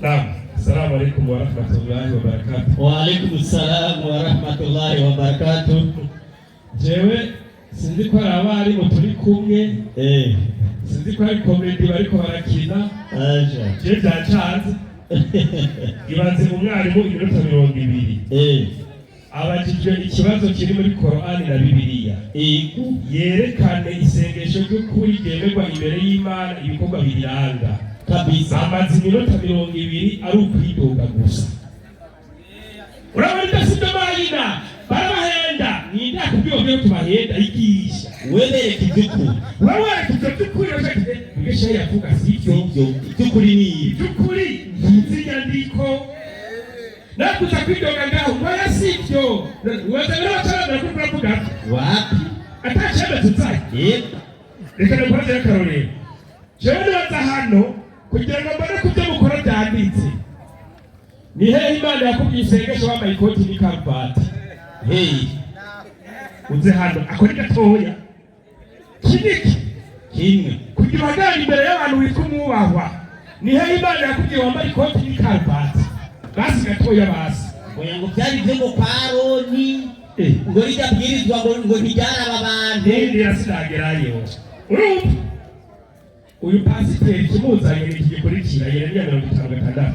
Naam, assalamu alaykum wa rahmatullahi wa barakatuh. Wa alaykum assalam wa rahmatullahi wa barakatuh. Jewe sinzi ko abari mu turi kumwe sinzi ko ari comedy bariko barakina je byacanze ibanze mu mwarimu iminota 20 abajijwe ikibazo kiri muri Qur'ani na Bibiliya yerekane isengesho ry'ukuri ryemerwa imbere y'Imana ibikorwa biranga kabisa. Amazi iminota 20 ari ukwidoga gusa. Urabona idasibye bayina barabahenda ninde akubwiye byo tubahenda igisha webereka ibyukuri webereka ibyukuri rashakite ngesha yavuga sivyo ibyukuri ni ibyukuri nzinyandiko nakuza kwidoga ngaho ngoya sivyo wazabera cyane kuvuga wapi atachebe tutsaye reka nkoze akarorero jewe ndaza hano kugira ngo mbone kubyo mukora byanditse ni hehe Imana yakubwiye isengesho wambaye ikoti ni karuvati uze hano akora gatoya kiniki kimwe kugira bagani imbere y'abantu witwa umwubahwa ni hehe Imana yakubwiye wambaye ikoti ni karuvati basi gatoya basi oya ngo byari byo ngo paroni ngo rijabwirizwa ngo nijara abantu ndi yasidagerayo urumva uyu pasiteri kimuzanye ikigikurikira Yeremiya 56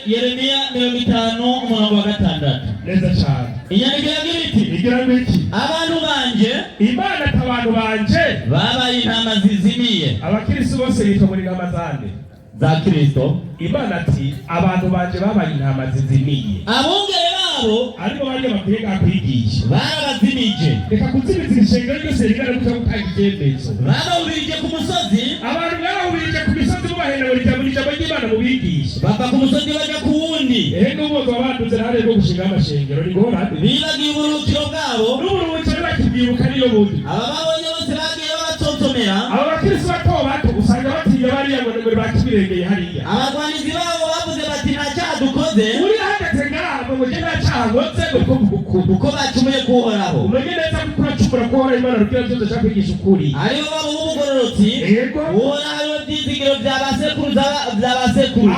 Yeremiya 50:6 neza cyane inyandiko igira iki abantu banje Imana atabantu banje babaye intama zizimiye abakristo bose bitwa muri namazande za Kristo. Imana ati abantu banje babaye intama zizimiye abungere babo ariko banje bakwiga kwigisha barabazimije reka kuzimiza ishengero ryose rigana gutanga icyembezo babawirije ku musozi abantu babawirije ku misozi mubahenda buri jambo ry'Imana mu bigisha bava ku musozi bajya ku wundi n'ubwo babanduze hare no gushinga amashengero ni ngora bibagiye uburukiro bwabo n'uburukiro bakibyibuka niyo bundi aba babonye bose bagiye batontomera aba bakristo bato usanga batiye bariya ngo nimero bakibirengeye hariya abagwanizi babo bavuze bati nta cyaha dukoze uri hageze ngaho ngo nta cyaha ngotse uko bacumuye kuhoraho umenye neza ko uracumura kuhora Imana rukira byose cyangwa kwigisha ukuri aribo babo b'ubugororotsi uhoraho byizigiro by'abasekuru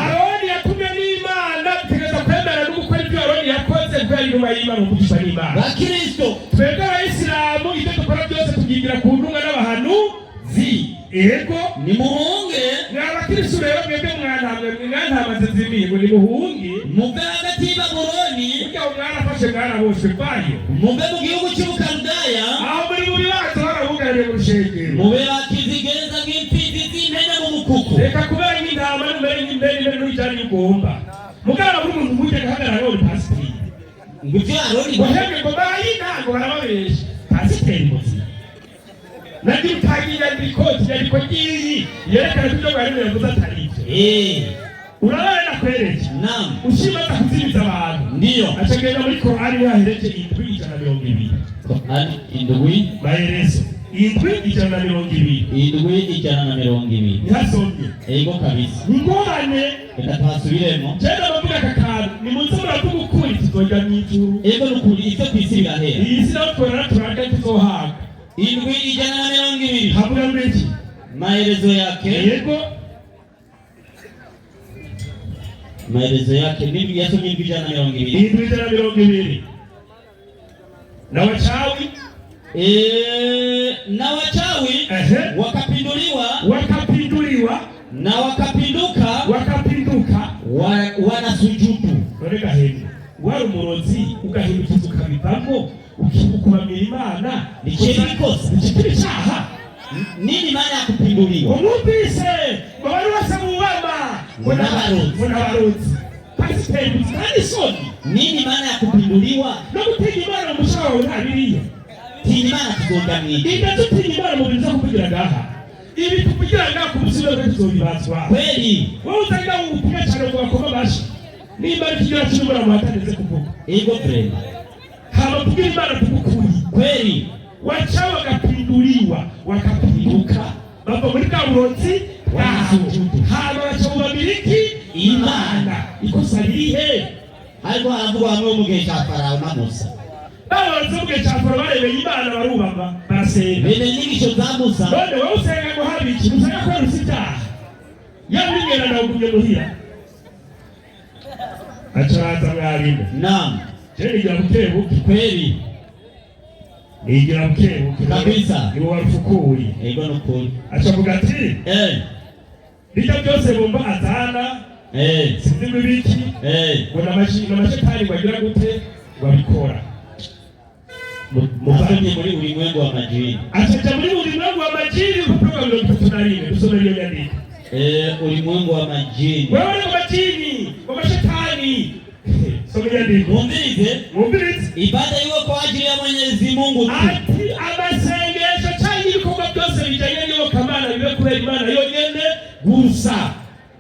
Aroni yatumye n'Imana tegeza kwemera no gukora ibyo Aroni yakoze bwari nyuma y'Imana umugisha n'Imana bakristo twebwe abayisilamu ibyo dukora byose tugigira ku ntunga n'abahanuzi ni muhunge n'abakristo rero mwebwe mwantamaze zimiye ngo ni muhunge muve hagati y'Ibabuloni ujya mwarafashe mwaraboshe bayo muve mu gihugu cy'Ubukaludaya aho muri bacu barabugarije mu rushengero mube bakizigereza nk'imfizi z'intene mu mukuku reka kubera nk'intama n'umere nk'imbere n'ujyanye ugomba mugana buri muntu mujye guhagarara n'uri pasiteri ngo ibyo Aroni bahebwe ngo bayintango barababesha pasiteri muzi nagira utagira inyandiko ngiyi yerekana ko ibyo bwari bivuze atari ibyo urabona nakwereke ushimaza kuzimiza abantu ndiyo acagenda muri Qur'ani yahereje 7:120 Qur'ani indwi maherezo 7:120 ntihasomye ego kabisa ngorane reka twasubiremo cyenda bavuga kakari ni munsi muravuga ukuri tuzojya mu ijuru ego n'ukuri icyo kwisi birahera iyi si naho tworana turaga tuzohaga 7:120 havuga mbeki maherezo yake yego maelezo yake mimi yasomye 7:120 na wachawi wakapinduliwa na wakapinduka wanasujudu. Rega hende wari umurozi ugahindukiza ukabivamo ukibukubamira Imana nikiri cyaha. Nini maana ya kupinduliwa? Umubise bari basamubama n'abarozi pasiteri kandi soni. Nini maana ya kupinduliwa? No gutinya Imana mu cyaha ntabiriye. Tinya Imana tuzogamye. Ingazo tinya Imana mu biza kugira ngaha. Ibi tukugira ngaha ku musiro ko tuzobibazwa. Kweli. Wowe utagira ubutumwa cyane ngo bakoma bashi. Nimba kigira cyumura mu bataneze kuvuga. Ego brema. Haba kugira Imana tukukuri. Kweli. Wachawa wakapinduliwa wakapinduka baba muri kaburonzi haba wachawa babiriki Imana ikosa lihe ariko haravuga bamwe mu gihe cya Farao na Musa babanze mu gihe cya Farao barebeye Imana barubamba barasenga bene n'ibisho za Musa none wowe usenga ngo hari ikintu usanga ko rusitaha yabigera ndagumye muhira acaza mwarimu naam je nigira bukebuke kweli nigira bukebuke kabisa ni warufukuri ego no kuri acavuga ati bijya byose bumva azana sinzi bibiki ngo n'amashetani bagira gute babikora mufanye muri ulimwengu wa majini achacha muri ulimwengu wa majini kutoka 31 tusome hiyo nyandiko ulimwengu wa majini wewe ni majini wa mashetani soma nyandiko mumbirize ibada iwe kwa ajili ya Mwenyezi Mungu tu ati amasengesho cyangwa ibikorwa byose bijanye n'iyo kamana bibe kubera Imana yonyene gusa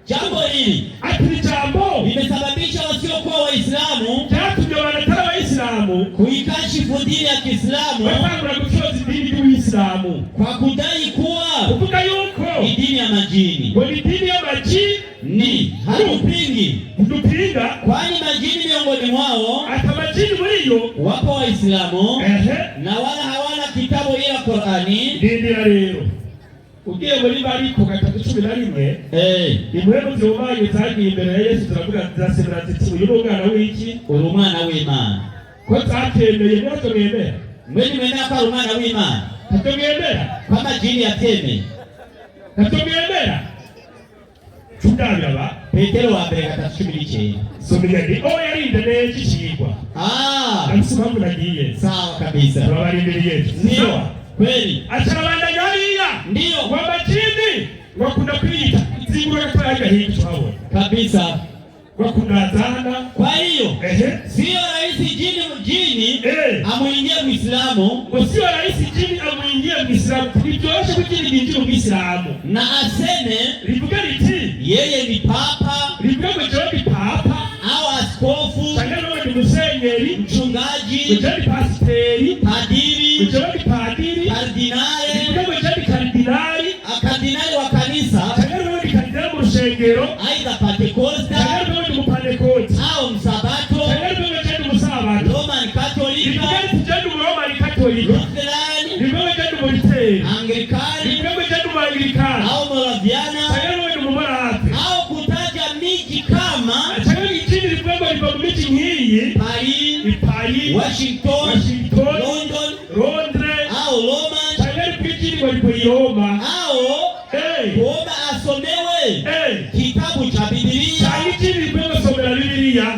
jambo hili ati jambo limesababisha wasiokuwa Waislamu jatumye wanataka Waislamu kuikashifu dini ya Kiislamu wapangura kuchoza dini ya Uislamu kwa kudai kuwa kuvuga yuko ni dini ya majini. Kwa dini ya majini hatupinga kwani majini miongoni mwao hata majini mliyo wapo Waislamu na wala hawana kitabu ila Qur'ani. Ndindira rero ugiye muri Mariko 3:11 imwemu z'Imana zagiye imbere ya Yesu ziravuga zasemera ziti uyu ni umwana w'iki uri umwana w'Imana ko zatemeye nako mwemera mwene mwemera ko ari umwana w'Imana tatomwemera kwa majini yatemeye tatomwemera Chudabya Petero wa mbere 3:19 somenya ndi yarinde neza ikigwa namusubamu nagiye sawa kabisa babarindiriye Yesu ndio kweli acharabanda yariya ndio kwa majini wakunda kwiyita zingura kataraga hingi twabona kabisa wakunda zana kwa hiyo sio rahisi jini amuingie Muislamu sio rahisi jini amuingie Muislamu tulivyosha kujini jinjiro Muislamu na aseme livuga liti yeye ni papa livuga ni papa au askofu tangazo ni musenyeri mchungaji ni pasteri padiri ni padiri kardinali livuga ni kardinali kardinali wa kanisa tangazo ni kardinali wa rushengero aidha Pentecost au msabato Roman Catholic Lutheran Anglikani au Moraviana au kutaja miji kama Paris, Washington, London au Roma au kuomba asomewe kitabu cha Biblia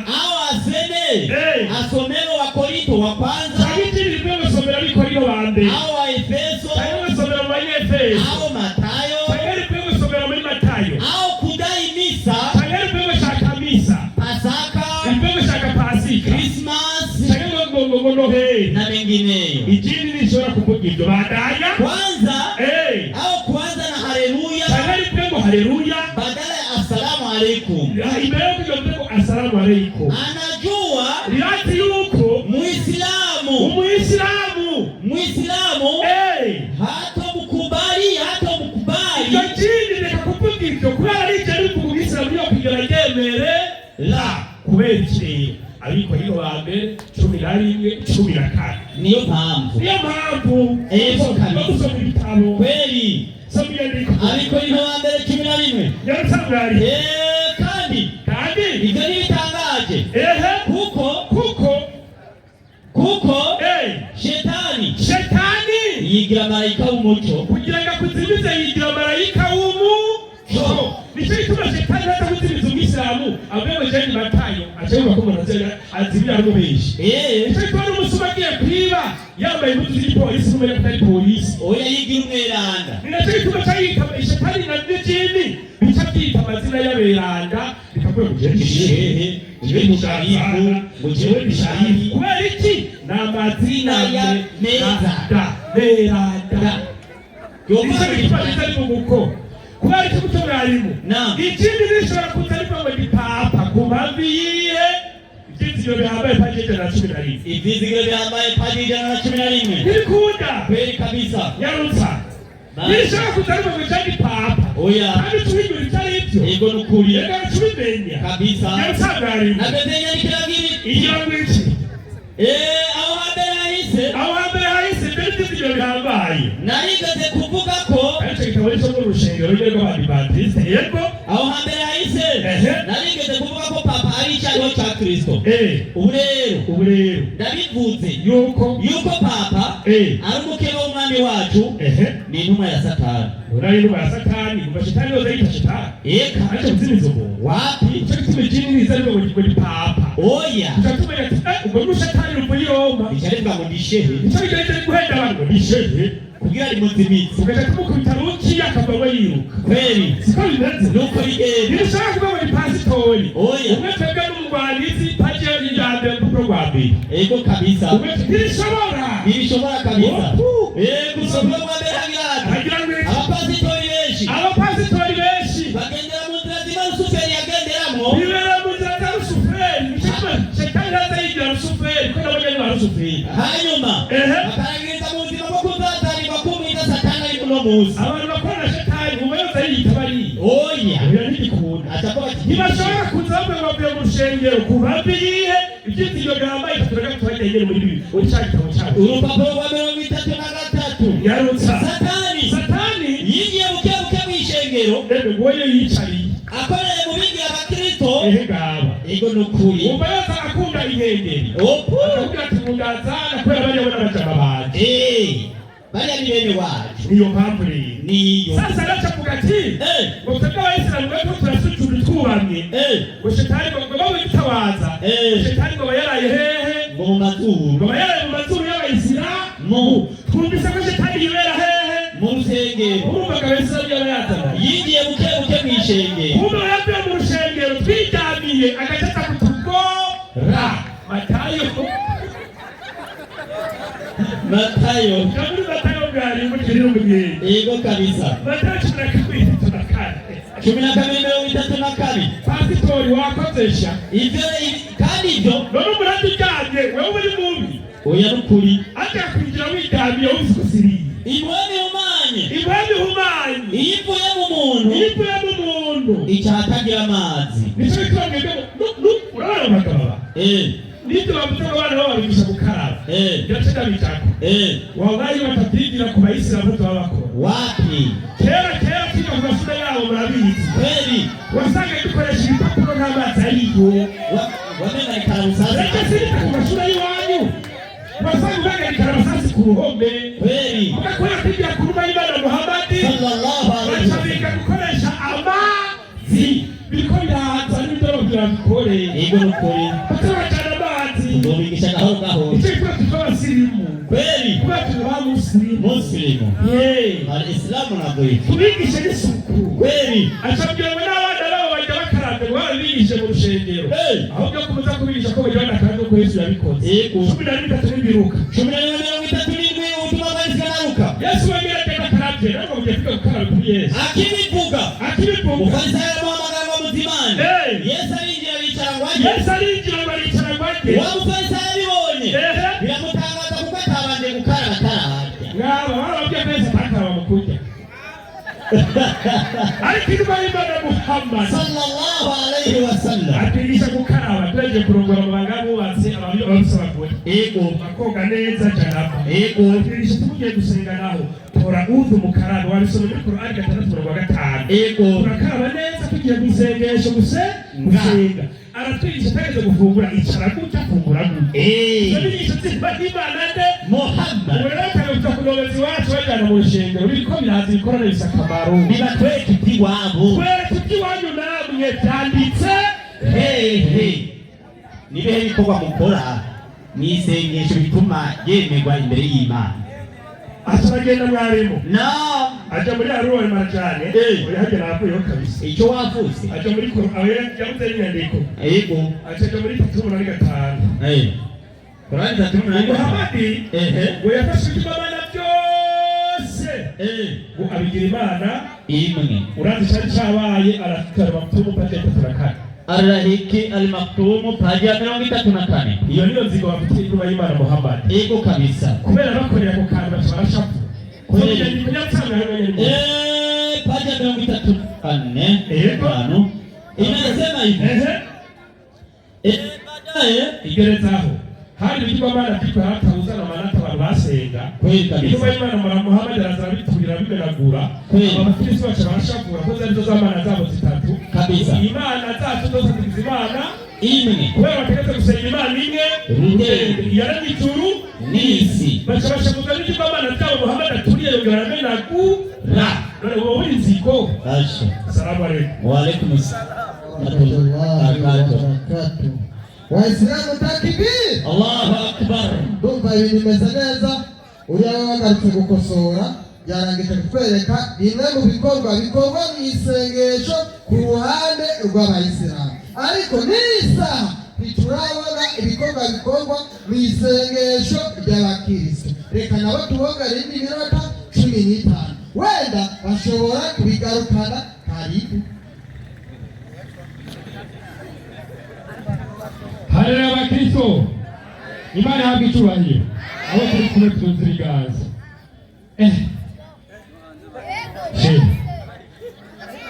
au aseme asomewe Wakorintho wa kwanza au Waefeso au Mathayo au kudai misa Pasaka Christmas na mengineyo. Ijini nishora kuvuga ibyo badaya kwanza au kwanza na haleluya haleluya badala ya assalamu alaikum imeyo kujo assalamu alaikum anajua liati yuko Muislamu hata mkubali ijini nikakuvuga ibyo kubera rijari ku Muislamu yo kugeragembere la kubera iki ariko hino bambe 11-14 niyo mpamvu kabisa bitabo kweli somya ndiko ariko hino bambe 11 yarusangari kandi ibyo ni bitangaje kuko shetani yigira marayika w'umucyo kugira ngo kuzimize yigira marayika w'umucyo nicyo gituma shetani atakuzimiza Umwislamu avuye jeni Matayo acyangwa ko umuntu azibira rubeshi nicyo gituma n'umusuma agiye kwiba yambaye impuzu z'igipolisi n'umwe kutari polisi oya yigira umweranda nicyo gituma cyayita shetani na jini bica byita amazina y'aberanda bikavuga ngo jeni shehe jeni sharifu jeni sharifu kubera iki n'amazina ya beranda nicyo gituma bitari mu guko kubera icyo muto mwarimu ikindi nishobora kuza ariko ngo ni papa ku mpamvu yihe ibyizigiro bihambaye paji 111 ibyizigiro bihambaye paji 111 ntibikunda kweli kabisa yarutsa nishobora kuza ariko ngo ni papa oya kandi tubigura itari ibyo yego nukuri reka tubimenya kabisa yarutsa mwarimu nabezenya nikiragiri igira ngo iki aho hambere hahise mbere y'ibyo ibyizigiro bihambaye narigeze kuvuga ko ariko gitabo cyo mu rushengero rw'Abadiventiste yego aho hambere hahise narigeze kuvuga ko papa ari icyariho cya Kristo. Ubu rero ndabivuze yuko papa ari umukeba w'umwami wacu ni intumwa ya Satani. Urari intumwa ya Satani, umva Satani yoza yita Satani. Eka acha mzimizo mo wapi icyo kimejini nizalwe muri papa. Oya tukatumenya ubwo Satani rupuyoma icyari bwamudishehe icyo gihetse guhenda abantu dishehe kugira ari muzimitsi ugaca kumukubita ruki akava yiruka kweli siko bimeze nuko bigenda nishaka kuba muri pasitori. Oya umwe twebwe n'umugwanizi paje y'ijambo mputo rwabe ego kabisa umwe ntirishobora kabisa gusoma rwabe hagira abapasitori benshi bagendera mu nzira zima Rusuferi yagenderamo bibera mu nzira za Rusuferi Shetani naza yigira Rusuferi ko nabonye ba Rusuferi hanyuma bakarangiriza mu buzima bwo kuzatari bakumvira Satani ari kuno munsi abantu bakora Shetani ubayoza yita bari. Oya ntikikunda atakuba ntibashobora kuzamwe bavuye mu rushengero kubabiye ibyizigiro bihambaye turaga twagengere muri bibi ucyari gitabo cyacu urupapuro rwa 33 yarutsa Satani yigiye bukebuke mw'ishengero ngoye yicariye akoreye mu bigira abakristo ngaba ego nukuri umva yose akunda inkengeri akubwira ati mungazana kubera bariyabona abajama banje bariya ni bene wacu niyo mpamvu rero niyo sasa aracavuga ati ngo twebwe abayisilamu bwe turasujura twubamye ngo Shetani ngo bamwitabaza Shetani ngo bayaraye hehe ngo mu mazuru ngo bayaraye mu mazuru y'abayisilamu twumvise ko Shetani yibera hehe mu rusengero urumvaga abayisilamu y'abayazana yigiye bukebuke mw'ishengero ubu yavuye mu rushengero twijyamiye agacata kutugora Matayo bwari mu kiriro mugende ego kabisa Matayo 12:32 pasitori wakozesha ivyo kandi ivyo none umurandi ujyanye wewe uri mubi oya nukuri aje kwinjira wiryamiye ubisukosiriye imwami humanye iyivuye mu muntu icyatagira amazi nicyo bitwongeye urabona bagaba nibyo bavuze ko abana babigisha gukaraba ndetse n'abitako wabaye batabyigira ku bayisilamu twabakora wapi kera kwiga ku mashuri yabo murabizi kweli wasanga dukoresha ibipapuro n'amazi ariyo wamenga ikaramusasi reka sirika ku mashuri y'iwanyu wasanga umenga ikaramusasi ku ruhome kweli ugakora kwigira ku ruba y'Imana Muhamadi sallallahu alaihi wasallam gukoresha amazi biriko biraza n'ibyo bagira bikore ego nukuri ndobigisha gahoro icyo twabasirimu kweli kuba tuba muslimu al-Islam nagoye tubigishe n'isuku kweli acabwira n'abana babo bajya bakarabye ngo babigishe mu rushengero aho byo kuza kubigisha ko bajya banakarabye ko Yesu yabikoze 13 biruka 13 utuma bazikaruka Yesu wengera teka karabye nako mugiye kwiga gukaraba kuri Yesu akibivuga Mufarisayo muhamagara mu muzimani Yesu arinjira bicarangwaje wa Mufarisayo abibonye biramutangaza kuko atabanje gukaraba atararya ngaba barababwiye neza atakara bamukurya ariko inuma y'Imana Muhammad sallallahu alaihi wasallam atigisha gukaraba tureje kurongora amabanga bubatse ababisaba kure bakoga neza janaba atigisha tugiye gusenga naho tora uzu mukaraba wabisoma muri Qur'an 6:5 turakaraba neza tugiye gusengesha gusenga aratwigisha tageze gufungura icara gutya fungura gutya tubigisha Imana nde Muhammad ureka kunoza wacu bajyana mu rushengero biriko biraza ikorana bisakamaro bibatweka iby'iwabo twereka iby'iwanyu namwe byanditse nibihe bikorwa mukora mwisengesho bituma yemerwa imbere y'Imana asagenda mwarimu aja muri aruwe marajane oya hagera avuyeho kabisa icyo wavuze aja muri Qur'an yavuze inyandiko aja muri 3:5 Qur'an 3:5 Muhammadi ngo yafashe ibibabana byose ngo abigira Imana imwe urazi cyari cyabaye arakaraba mtumu page 34 Al-Rahiki al-Maktumu page 34 iyo niyo nzigo bafite inuma y'Imana Muhammad ego kabisa kubera bakorera ku kantu bashafu kweli page 34 inasema hivi baadaye igerezaho hari ibigirwamana byitwa hatawuzana amanota abantu basenga intumwa y'Imana mura Muhammad araza bitubwira bimenagura abakristo bacu barashakura ko zari zo zamana zabo zitatu kabisa. Imana zacu zose zigize Imana imwe kubera bategetse gusenga Imana imwe yaremye ijuru n'isi, bashobora kuzana ibigirwamana byabo Muhammad aturiye yongera amenagura. None wowe uri nziko asha. Assalamu alaykum. Wa alaykum assalam. Waislamu takbir, Allahu akbar. Ndumva ibintu bimeze neza. Uriya wagarutse gukosora yarangije kutwereka bimwe mu bikorwa bikorwa mu isengesho ku ruhande rw'abayisilamu, ariko n'isaha ntiturabona ibikorwa bikorwa mu isengesho ry'abakristo. Reka nabo tubongere indi minota 15, wenda bashobora kubigarukana. Karibu. Haleluya abakristo, Imana ihabwe icyubahiro. Abo turi kumwe tuzirigaza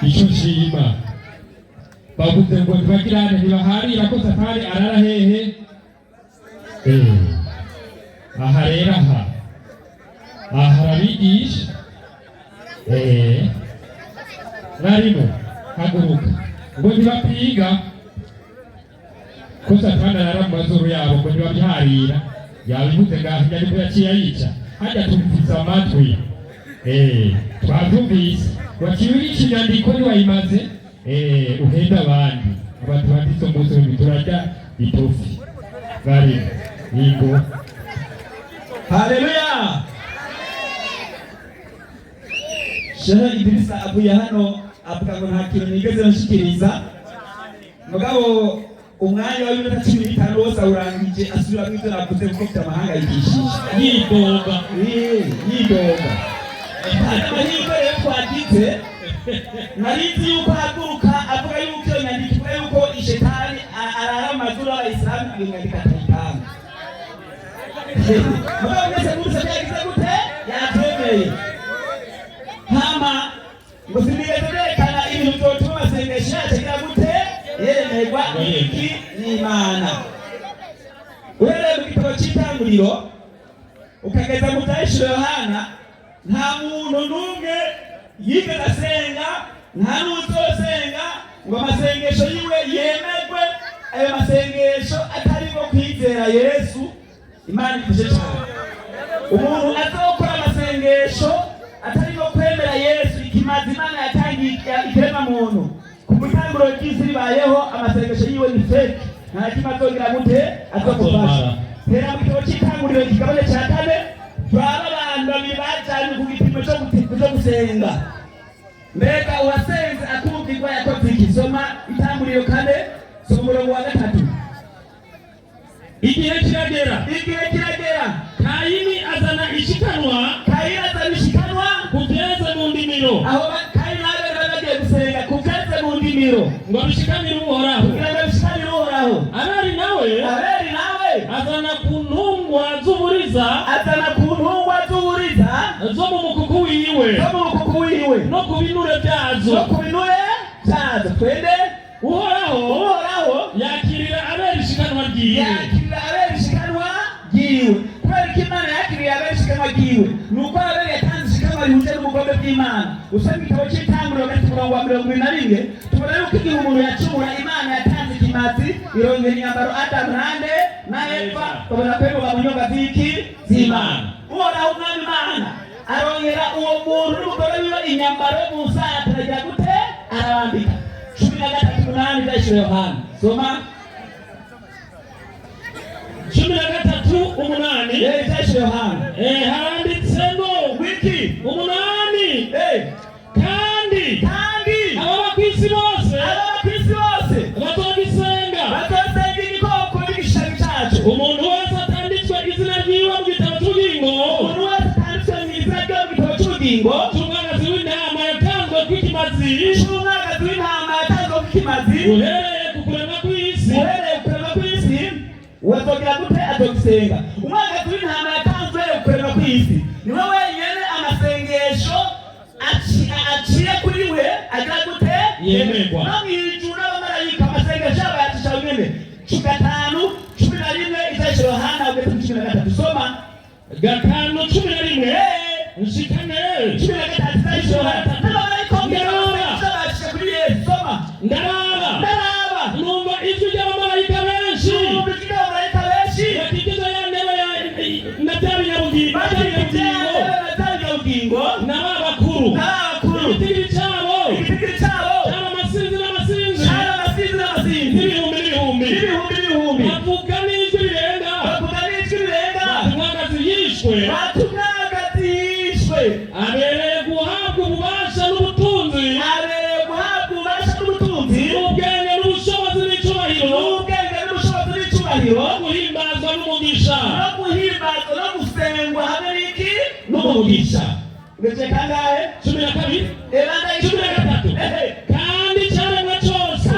icyo nshima bavuze ngo ntibagirane ntibaharira ko Satani arara hehe. Aha rero aha harabigisha barimo haguruka ngo ntibapinga ko Satani arara mu mazuru yabo ngo ntibabyiharira. Yabivuze ngaho ariko yaciye yica hajya tumvise amatwi twabyumvise wakibiri ikinyandiko ntiwayimaze uhenda abandi abantu banditse umunsi w'ibiri turajya itofi bari ningo. Haleluya. Shehe Idrisa avuye hano avuga ngo nta kintu nigeze nshikiriza, mugabo umwanya wa 15 wose urangije asubira mu ivyo navuze kuko mfite amahanga yigishije yidoga amahirwe rero twagize. Narizi yuko haguruka avuga yuko iyo nyandiko ivuga yuko ishetani arara amazuru y'abayisilamu ingandika atayitanga. Mugabo mwese muzi byagize gute yatemeye hama ngo sinigeze berekana ibintu vyotuma amasengesho yategera gute yemerwa iki n'Imana. Uhereye mu gitabo cy'Itanguriro ukageza mu Byahishuriwe Yohana, nta muntu n'umwe yigeze asenga, nta n'uzosenga ngo amasengesho yiwe yemerwe. Ayo masengesho atari ngo kwizera Yesu. Imana ifashe cyane. Umuntu azokora amasengesho atari ngo kwemera Yesu, ikimazi Imana yatangiye ikirema muntu ku mutanguro w'isi ribayeho, amasengesho yiwe ni fake, nta kimazongera gute azokufasha. Tera mu gitabo cy'Itanguriro ikigabane cya 4 turaba abantu babiri bajanye ku gipimo cyo gusenga. Mbega uwasenze akumvirwa yakoze iki? Soma Itanguriro 4 soma umurongo wa 3. Igihe kiragera Kayini azana ishikanwa kugeze mu ndimiro. Aho Kayini bagiye gusenga kugeze mu ndimiro ngo bishikamire Uhoraho. Abeli nawe azana ku ntungwa z'uburiza zo mu mukuku wiwe no ku binure byazo. Twende. Uhoraho yakirira Abeli ishikanwa ryiwe. Kubera ko Imana yakiriye Abeli ishikanwa ryiwe, nuko Abeli yatanze ishikanwa rihuje n'ubugombe bw'Imana. Usanga igitabo cy'Itanguriro umurongo wa 21 tubona yuko igihe umuntu yacumura Imana yatanze ikimazi irongera inyambaro Adamu na Eva babona ko bamunyonga z'iki z'Imana. Uhoraho umwami Imana arongera uwo muntu n'umugore wiwe inyambaro mu nsaya ataragira gute arabambika. 13:8 Byahishuriwe Yohana. Soma 13:8 Byahishuriwe Yohana. Handitse ngo wiki 8 kandi ababa ku isi bose bazogisenga igikoko n'igishushanyo cyacu. Umuntu wese atanditswe izina ryiwe mu gitabo cy'ubugingo cy'umwagazi w'intama yatanzwe kw'ikimazi uhereye ku kurema kw'isi uwazogira gute azogisenga. Umwagazi w'intama yatanzwe kurema kw'isi niwe wenyene amasengesho aciye kuri we agira gute yemerwa. No mw'ijuru n'abamarayika amasengesho yabo yacisha nyene 15:11 Byahishuriwe Yohana gatanu 11 nshikane 13 ndaraba numva ijwi ry'abamarayika benshi bakikije ya ntebe na bya binyabugingo n'abakuru igitigiri cyabo cy'amasinzi n'amasinzi n'ibihumbi bavuga n'ijwi rirenga batumwagazi yishwe abereye guhabwa ububasha n'ubutunzi n'ubwenge n'ubushobozi n'icyubahiro no guhimbazwa n'umugisha no gusengwa hamwe n'iki n'umugisha. Ndetse kangahe 12 13 kandi cyaremwe cyose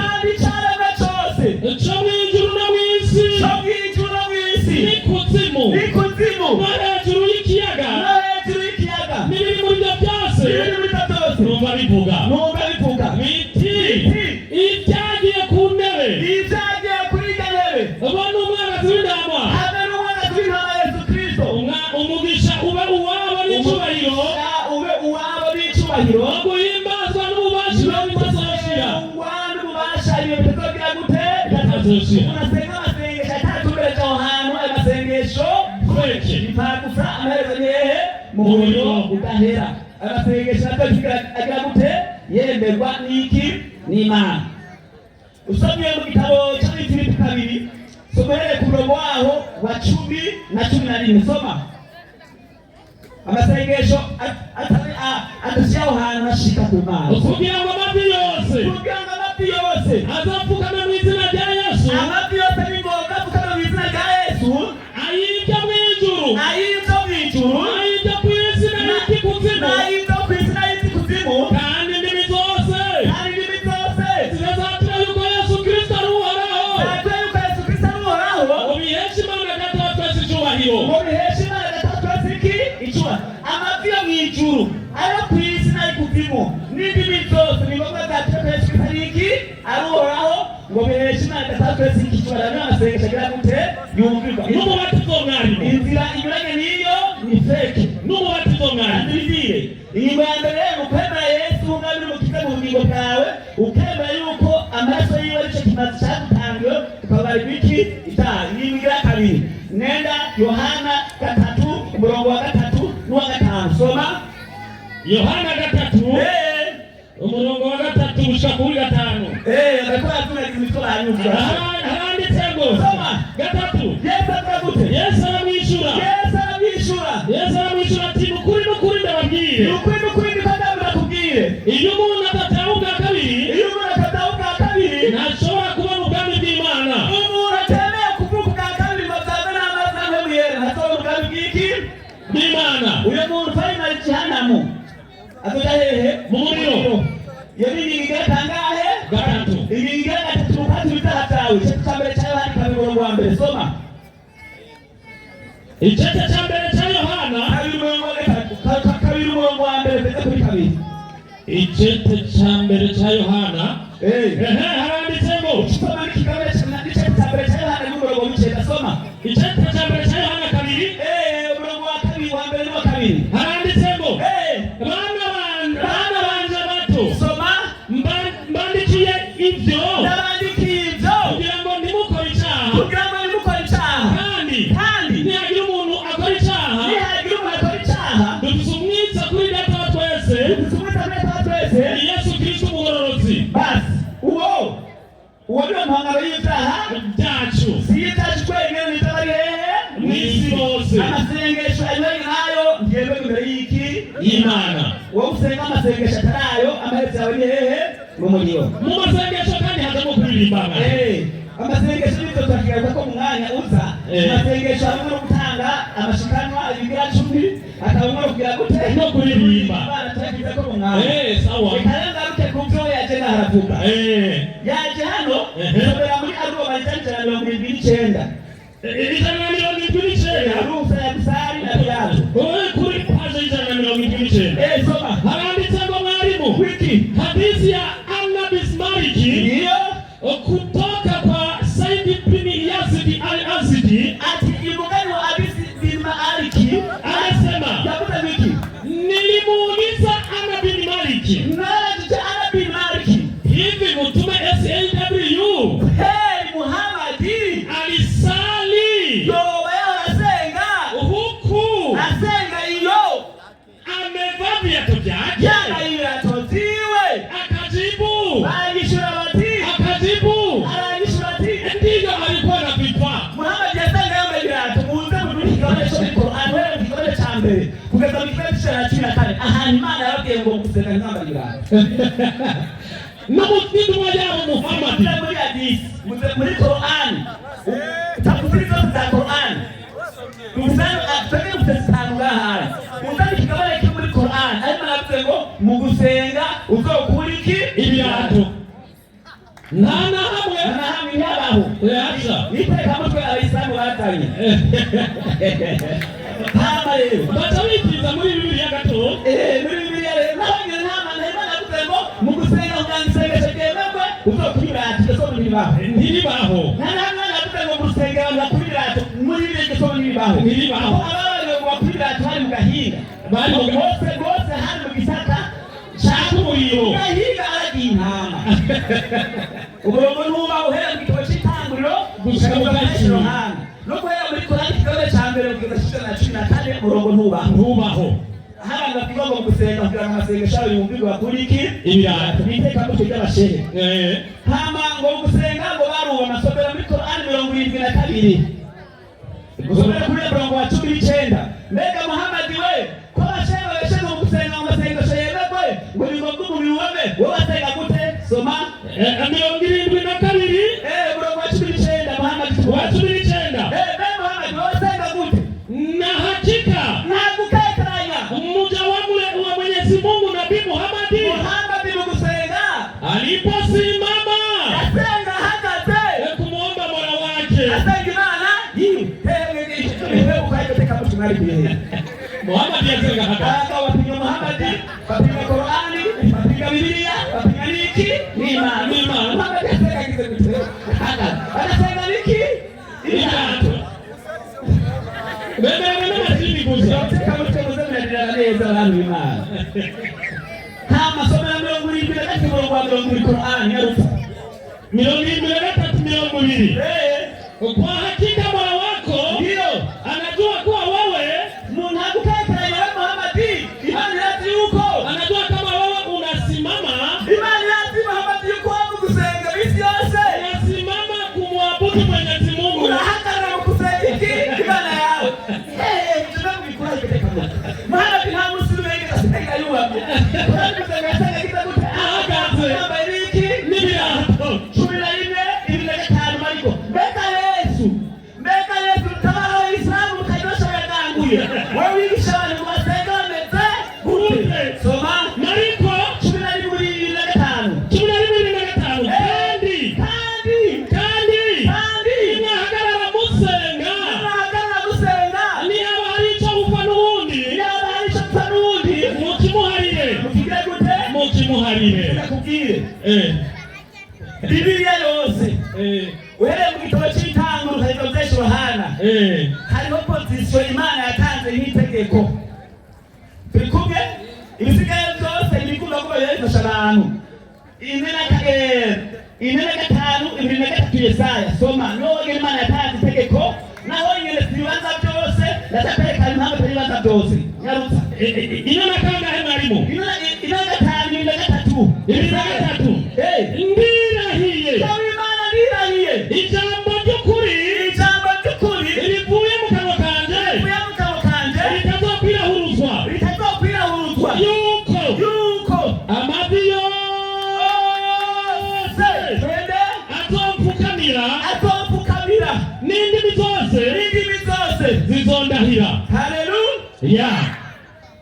cyo mu ijuru no mu isi n'ikuzimu no hejuru y'ikiyaga n'ibiri muri byo byose numva bivuga biti ibyagiye ku ntebe ubona umwagazi w'intama umugisha ube uwabo n'icyubahiro no guhimbazwa n'ububasha bitazoshira mu buryo budahera. Amasengesho agira gute yemerwa n'iki n'Imana. Usomye mu gitabo cy'Abifilipi 2 somerere ku murongo waho wa 10 na 11 soma. Amasengesho adashyiraho ahantu hashika ku Mana kugira ngo amavi yose azapfukame mu izina rya Yesu. Amavi yose ni ngombwa apfukame mu izina rya Yesu, ayibyo mu ijuru ayibyo ku isi n'ay'ikuzimu, kandi indimi zose zirazatura yuko Yesu Kristo ari uhoraho. Ubiheshe Imana Data wa twese icyubahiro. Amavi yo mu ijuru ayo ku isi n'ay'ikuzimu n'indimi zose ni ngombwa zatura ko Yesu Kristo ari iki ari uhoraho, ngo biheshe Imana Data wa twese icyubahiro. N'amasengesho agira gute yumvirwa. N'umubatizo mwarimu Inzira inyuranye n'iyo ni feke. n'umubatizo mwarimu Iyi mbere rero ukwemera Yesu umwami n'umukiza mu bugingo bwawe, ukemera yuko amaraso yiwe aricyo kimazi cyagutangiwe tukabara ibiki itaha. Iyi ngira kabiri nenda Yohana 3 umurongo wa 3 n'uwa 5 soma. Yohana 3 umurongo wa 3 gushika kuri 5. Agakora tunagize imitwaro hanyuma haranditse ngo soma 3. Yesu atagute Yesu aramwishyura ati ukuri n'ukuri ndababwire iyo umuntu atataha ubwa kabiri ntashobora kubona ubwami bw'Imana. Umuntu atemeye kuvuga ubwa kabiri ngo azabe n'amazi n'amwe muyera ntashobora ubwami bw'Imana. Uyu muntu fayina jehanamu azoja hehe mu muriro. Iyo ni ingingo kangahe 3. ingingo ya 3 ukati bitaha byawe. Igice cya mbere cya Yohana 2 umurongo wa mbere soma. Igice cya mbere cya Yohana 2 umurongo wa mbere ndetse kuri 2. Igice cya mbere cya Yohana haranditse ngo soma n'ikigabane cy'igice cya mbere cya Yohana n'umurongo wa 9 soma. Igice cya mbere cya Yohana 2 umurongo wa 2 wa mbere n'uwa 2 haranditse ngo bana banje bato soma. mbandikiye ibyo Ndabandikiye ibyo kugira ngo ntimukore icyaha, kandi nihagira umuntu akora icyaha dufise umwitsa kuri Data wa twese Yesu Kristo umugororotsi. basi uwo niwe mpangano y'ibyaha byacu si ibyacu twenyine n'ibyo hehe mu isi hose. amasengesho anyuranye nayo ngewe imbere y'iki Imana. wowe usenga amasengesho atarayo amaherezo yawe ni hehe mu muriro. Mu masengesho kandi hazamo kuririmbana. Amasengesho y'ibyo twakigaruka ko mu mwanya uza. Amasengesho hamwe no gutanga amashikanwa ibigira 10 akabamo no kugira gute no kuririmba. Bana twakiza ko mu mwanya. Sawa. Ikaranga rute kubyo yaje haravuga. Yaje hano sobera muri Aroma 179. 179 Arusa ya Busari na Pilato. Kuri paje 179 soma. haranditse ngo mwarimu Wiki hadithi ya Anna Bismariki ndio kutoka kwa Said bin Yazid al-Azdi ati imugani wa Abisi bin Maaliki Usome SAW. Heri Muhamadi alisali yoba yarasenga huku asenga iyo amevaa viatu vyake. yambaye ibirato vyiwe. Akajibu ati ndiyo alikuwa anavivaa. Muhamadi yasenga yambaye ibirato. Muze muri kigabane cyo muri Qur'an, wera mu kigabane ca mbere kugeza mu kigabane ca 14 ahantu Imana yababwiye ngo gusenga yambaye ibirato. Na mufindi mmoja wa Muhammad muri hadisi, muri Qur'an, tafsiri zote za Qur'an muzana atake kutesanga haya. Muzana kigabane cyo muri Qur'an ariko navuze ngo mu gusenga uzokuriki ibirato. na hamwe yabaho yaza niteka mutwe abayisilamu batanye. Hama rero batabikiza muri Bibiliya gato. muri Bibiliya rero nabagire nama Imana yavuze ngo mu gusenga ugangisengesha bwemegwe uzokwirata igesomo ntiribaho. Nana yavuze ngo mu gusenga abantu bakwirata muri Bibiliya igesomo ntiribaho. Ababariwe ngo bakwirata bari mu gahinga, bari rwose hari mu gisaka shaka umuriro gahinga aragiye intama. Umurongo ntuba uhera mu gitabo cy'itanguriro gushika mu gaciro hano no guhera muri Korani kigabane ca mbere kugeza 14 umurongo ntubaho. Haba ngapiga ngo gusenga kugira ngo amasengesho yawe yumvirwe bakuriki ibirato biteka mu cy'abashehe. Hama ngo gusenga ngo baruba amasomero muri Korani 72 gusomera kuri umurongo wa 19. Mbega Muhamadi we ko abashehe babeshe ngo gusenga mu masengesho yemegwe ngo bigogo mu biwome wowe wasenga gute? Soma 72 umurongo wa 19 Muhamadi wa 19. Muhamadi wowe wasenga gute? Na hakika nakukekeranya mmoja wa Mwenyezi Mungu Nabii Muhammad mu gusenga aliposimama asenga hagaze kumuomba Mola wake. asenga Imana hewe ukayoteka mtu ngari kuyehe. Muhammad yasenga hagaze wapiga Muhammadi wapiga Qur'ani wapiga Biblia wapiga niki ni Imana. Muhammad yasenga kize mtu hagaze anasenga niki ibirato. Bebe matini gusa kama tukamuza na neza abantu Imana. Kama somo la 73 umurongo wa 70 Qur'an yaruta 73. Kwa hakika Mola wako ndio anajua kuwa wewe mnakukekeranya wewe Muhamadi. Imani yati yuko anajua kama wewe unasimama. Imani yati Muhamadi yuko hapo kusenga bisi yose unasimama kumwabudu Mwenyezi Mungu. Unahakana kukusanyiki Imani yao. Tunamu bikura kiteka moto. Muhamadi nta muslimu yenge kasenga yuwa. Kwa kusenga kitabu Hagaze abariki n'ibirato 14 ibinegekano mariko. Mbega Yesu tabara Islamu kanyosha yaganguye. Wewe wigisha abantu basenga bameze gute? Soma Mariko 12:5. 12:5. Kandi mwahagarara musenga ni abarico gupfa n'ubundi mukimuharire nakubwire Bibiliya yose uhereye mu gitabo cy'itanguriro ukageza Yohana hariho pozisiyo Imana yatanze nk'itegeko. Turi kumwe ibisigaye byose ibikunda kuba bifasha abantu. 4:5 Yesaya soma none Imana yatanze itegeko naho nyine ibibanza byose ndatakwereka impamvu ibibanza byose nyarutsa ino nakanga mwarimu 4:5 ndirahiye Imana ndirahiye ijambo ry'ukuri rivuye mu kanwa kanje ritazokwirahuruzwa yuko amavi yose azopfukamira n'indimi zose zizondahira. Haleluya.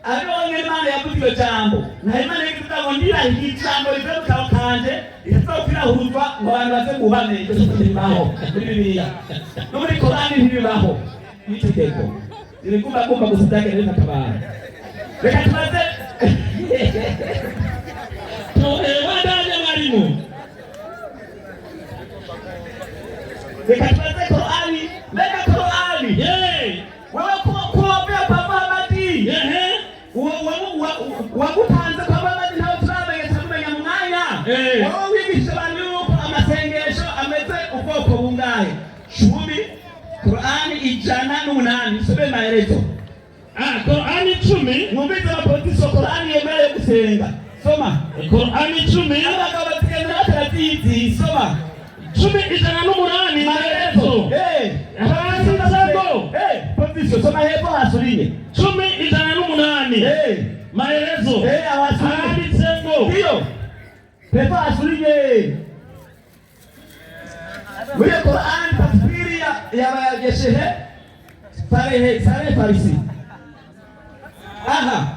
Abonye Imana yavuze iryo jambo na Imana ivuga ngo ndirahiye ijambo rivuye mu kanwa kanje ritazokwirahuruzwa ngo abantu baze guhamya iryo jambo ribaho muri Bibiliya no muri Korani ntibibaho n'itegeko iriguma gusa byagenda bitakabara. Reka tumaze wadanya mwarimu reka tumaze Korani. Mbega Korani wewe kuombea kwa Muhamadi wagutanze kwa Muhamadi ntawe turamenye mwanya wowe wigisha abantu Korani 108 nisome maelezo. Korani 10 mwumvize abapolisi Korani yemewe gusenga. Soma Korani 10 abagabo batigana batarazizi. Soma 10:108 maelezo. Hasi nzego polisi soma hebo hasuline 10:108 maelezo. Hasi nzego ndio pepa hasuline. Muri Qur'an tafsiri ya Sheikh Saleh Farisi. Aha.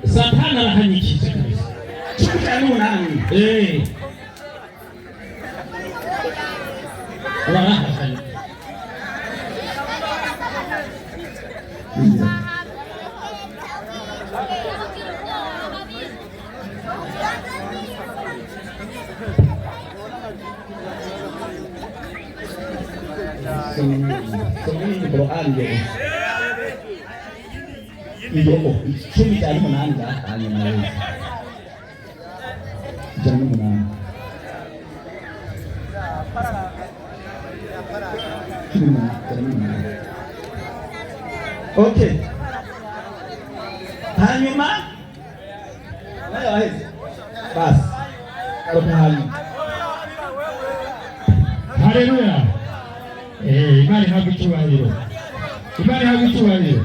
Satana arahanyikije kabisa. 10:8. Warahakanye. Semua Quran dia. Itu cumi cari menang dah, hanya menang. Jangan menang. Okay. Hanyuma. Ayo, bas. Kalau paham. Haleluya. Imana ihabwe icyubahiro. Imana ihabwe icyubahiro.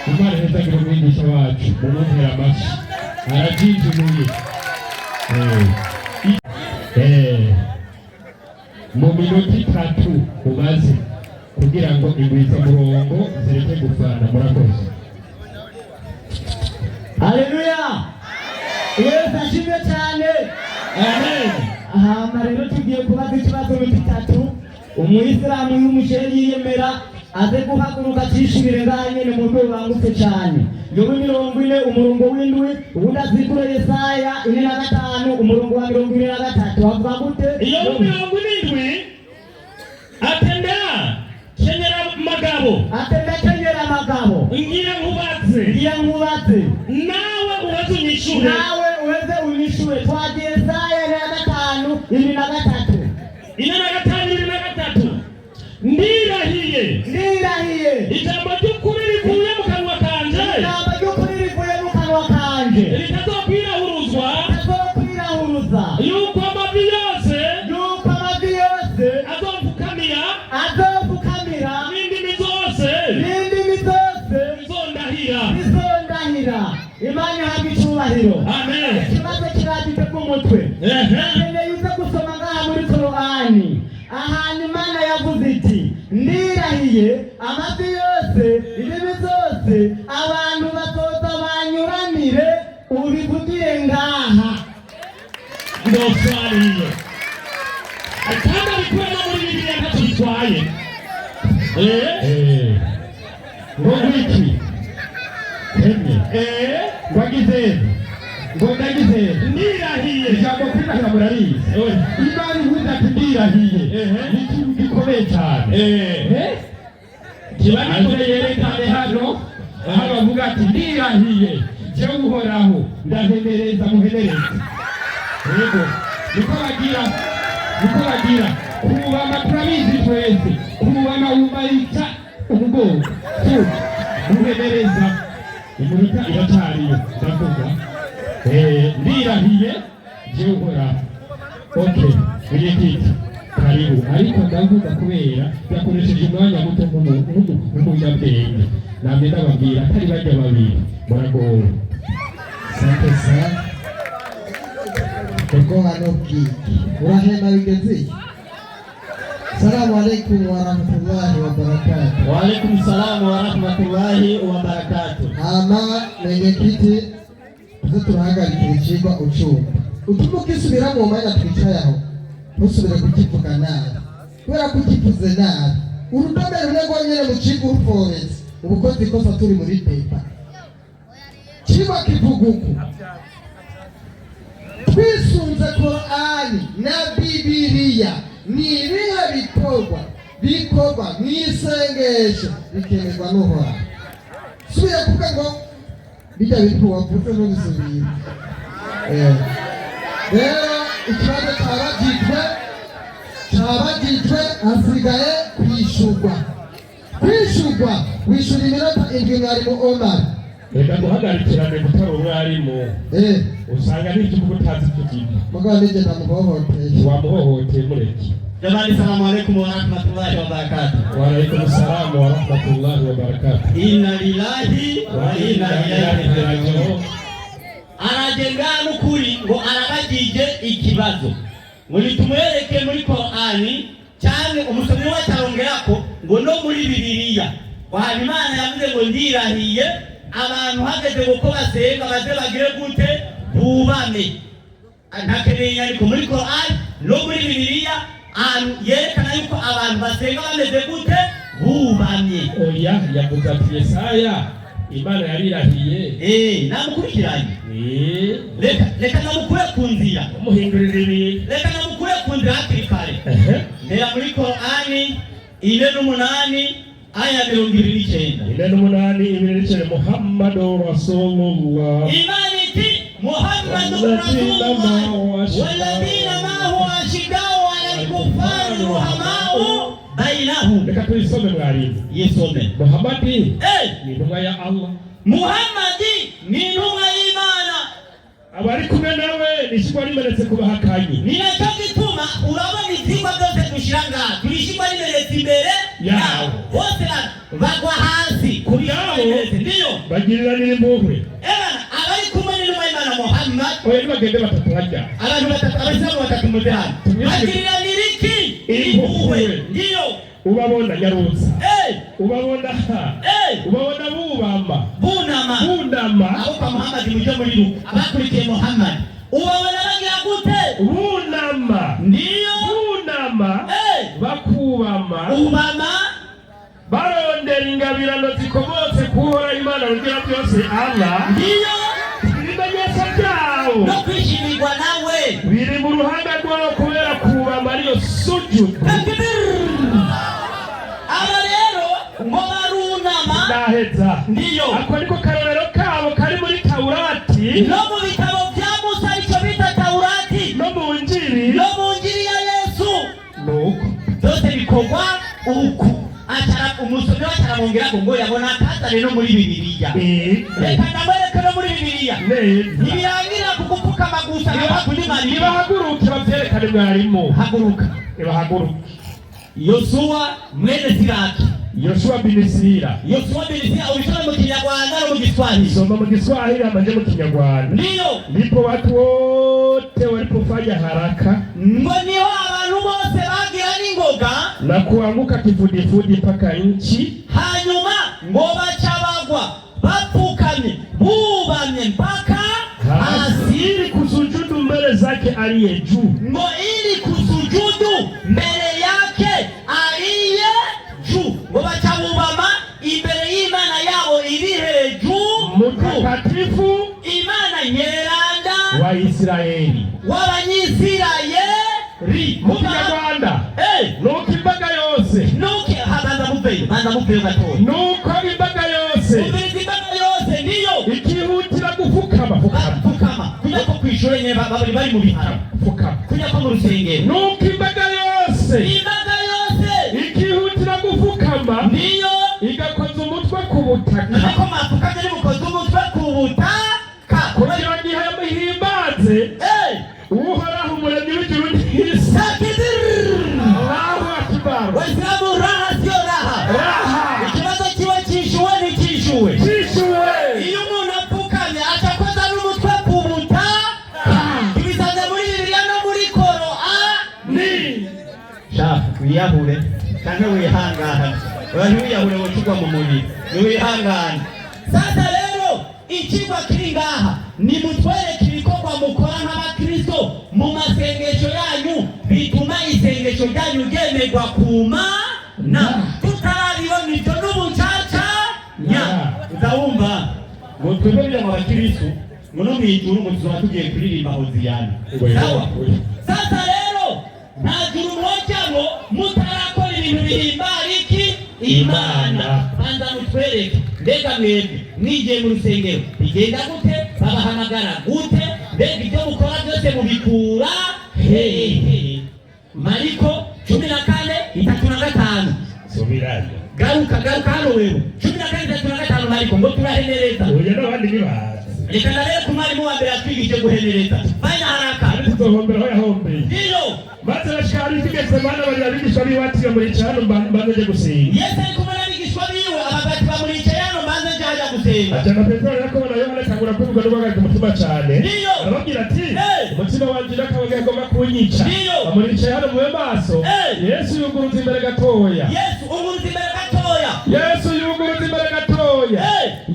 Imana ihetagira umwigisha wacu mumumpera amashyi. Arajinjiguye. Mu minota 3 umaze kugira ngo ingwiza murongo zireke gufana. Murakoze. Haleluya. Yesu ashimwe cyane. Amen. Aha rero tugiye kubaza ikibazo bitatu. Umuyisilamu y'umusheri yiyemera aze guhaguruka cyishibire nganyene mu rwego rwangutse cyane. Yobu 40 umurongo w'indwi ubundi azikure Yesaya 45 umurongo wa 23 avuga gute? Yobu 40 atembea kenyera magabo. Atembea kenyera magabo. Ngira nkubatse. Nawe uweze unyishure. Twagiye Yesaya 45 ndirahiye ijambo ry'ukuri rivuye mu kanwa kanje ritazokwirahuruzwa yuko amavi yose azopfukamira n'indimi zose bizondahira. Imana ihabwe icyubahiro. Amen. Ikibazo kiragite ku mutwe. Yuze gusoma ngaha muri Korani. Ahantu Imana yavuze iti ndirahiye amavi yose indimi zose abantu batoza banyuranire ubivugire ngaha. Ndosariye. Akanda bikwema muri Bibiliya ntacyo bitwaye. Ngo wiki. Wagize ndirahiye ijambo kwirahira murarize. Imana ivuze ati ndirahiye ni ikintu gikomeye cyane. Kibaniko yerekane hano aho bavuga ati ndirahiye jewe uhoraho ndahenereza muhenereze. Yego niko bagira kubama turabizi twese kubama umayita umugongo muhenereza. Imurika iracyariyo ndavuga ndirahiye jewe uhoraho. Okay, Wilekiti karibu. Ariko ndavuga kubera yakoresheje umwanya muto nk'umunyabwenge. Namwe ndababwira atari bajya babiri muragowe. Asante sana. Koko hano bwiki urahema bigeze. Assalamu alaikum wa rahmatullahi wa barakatuh. Wa alaikum salam wa rahmatullahi wa barakatuh. Mwenyekiti turahagarikira ikigwa ucumba. Utuma ukisubira mu mwanya twicaye aho ntusubire kukivuga nabi kubera ko ukivuze nabi urudome rumwe rwonyine mu kigo uruforetse ubukozi ikosa turi muri pepa kiba kivuga uku twisunze Korani na Bibiliya ni ibihe bikorwa mu isengesho bikemerwa n'Uhoraho. Subiye kuvuga ngo bijya bintu wavuze no gusubira. Rero ikibazo cyabagijwe hasigaye kwishurwa wishura iminota indwi mwarimu Omar. Reka guhagarikirane gutara umwarimu usanga n'ibyo uvuga utazi kugira mugabo nije ndamuhohoteye wamuhohoteye mureke. Jamani, salamu alaykum wa rahmatullahi wa barakatuh. Wa alaykum salaam wa rahmatullahi wa barakatuh. Inna lillahi wa inna ilaihi raji'un. Arajengana ukuri ngo arabagije ikibazo ngo nitumwereke muri Qur'ani cyane umusomyi wacu arongerako ngo no muri Bibiliya wahana Imana yavuze ngo ndirahiye abantu hageze uko basenga baze bagire gute bubame. Ntakeneye ariko muri Qur'ani no muri Bibiliya yerekana yuko abantu basenga bameze gute bubamye. Oya yavuze ati Yesaya Imana yarirahiye namukurikiranye reka namukure ku nzira umuhindurire reka namukure ku nzira hakiri kare. Ndera muri Qur'ani 4:8 aya 29 4:29 Muhammadu Rasulullah. Imani iti Muhammadu Rasulullah walladhina ma'ahu ashiddau 'alal kuffari ruhamau bainahum. Reka tuisome mwalimu. Yesome. Muhammadi ni ntumwa ya Allah. Muhammadi ni ntumwa y'Imana. Abari kumwe nawe nishikwa rimeretse kubahakanye. Ninacho gituma urabona ivyigwa byose dushiranga turishikwa rimeretse imbere yawo bose bagwa hasi kuri yawo ndiyo bagiriranira impuhwe. Abari kumwe n'intumwa y'Imana Muhammad oya bagende batatu hajya abantu batatu abasaba batatu mudahana bagiriranira iki impuhwe ndiyo ubabona nyaruza ubabona bunama aho kwa Muhammad mujye muri ruko abakurikiye Muhammad ubabona bagira gute bunama ndiyo bakubama ubama barondera ingabirano zikomotse kuhora Imana rugira byose Allah ndiyo ibimenyetso byawo no kwishimirwa nawe biri mu ruhanga rwawo kubera kubama ariyo sujudu. Aba rero ngo barunama ndaheza ndiyo ako niko karorero kabo kari muri Taurati no mu bitabo bya Musa icyo bita Taurati no mu Injili ya Yesu nuko byose bikorwa uku umusomyi wacu aramwongera ngo yabona kazane no muri Bibiliya. Reka ndamwereke no muri Bibiliya ntibirangira kugupfukama gusa nibahaguruke babyerekane mwarimu. haguruka Yosuwa mwene Siraki Yoshua bin Sira ulisoma mu Kinyarwanda no mu Kiswahili. Soma mu Kiswahili amaje mu Kinyarwanda. Ndiyo ndipo watu wote walipofanya haraka ngo niho abantu bose bagira n'ingoga na kuanguka kifudifudi mpaka nchi, hanyuma ngo baca bagwa bapfukamye bubamye mpaka hasi ili kusujudu mbele zake aliye juu. Ngo ili kusujudu mbele yake aliye juu. Ngo baca bubama imbere y'Imana yabo iri hejuru mtakatifu Imana nyeranda wa Israeli w'Abanyisirayeli mu Kinyarwanda. Nuko imbaga yose banza muveyo gatoya nuko imbaga yose ndiyo ikihutira gufukama kujya ko kw'ishure nyene bari mu bitaro kujya ko mu rusengero. Nuko imbaga yose ikihutira gufukama ndiyo igakoza umutwe ku butaka nako mapfukamye nimukoze umutwe ku butaka kugira gihe muhimbaze uhoraho umuremyi w'ijuru n'isi. Allahu akbar. Waislamu raha sio raha. Ikibazo kiwe kishuwe ni kishuwe. Iyo umuntu apfukamye atakoza n'umutwe ku butaka tubisanze muri Bibiliya no muri Qur'ani. Shafu wiyahure kandi wihangane wiyahure wocugwa mu mubiri wihangane. Sasa rero ikigwa kiri ngaha ni mutwereke ibikorwa mukora nk'abakristo mu masengesho yanyu bituma isengesho ryanyu ryemerwa kumana tutarabibona ibyo n'ubucaca uzawumva ngo twebwe bya mu bakristo ngo no mw'ijuru ngo tuzaba tugiye kuririmba Hoziyana. Sasa rero nta juru mwojyamo mutarakora ibintu bihimbara iki Imana. Banza mutwereke mbega mwebwe mwigiye mu rusengero bigenda gute, babahamagara gute, mbega ibyo mukora byose mubikura hehe. Mariko 14:35 subirayo garuka hano wewe 14:35 Mariko ngo turahenereza oya n'abandi nibaza reka rero ku mwarimu wa mbere atwigije guhenereza fanya haraka tuzohombera aho yahombeye ndio maze bashikari tigeze bana bari abigishwa biwatiye muri cyano mbanje gusenga Yesu ari kumwe n'abigishwa biwe abagati bamuri cyano mbanje jaja gusenga ajana Petero yakobo na Yohana kangura kuvuga n'ubagaga umutima cyane arababwira ati umutima wanje nakabage agomba kunyica amuri cyano mu maso Yesu yuguruza imbere gatoya Yesu yuguruza imbere gatoya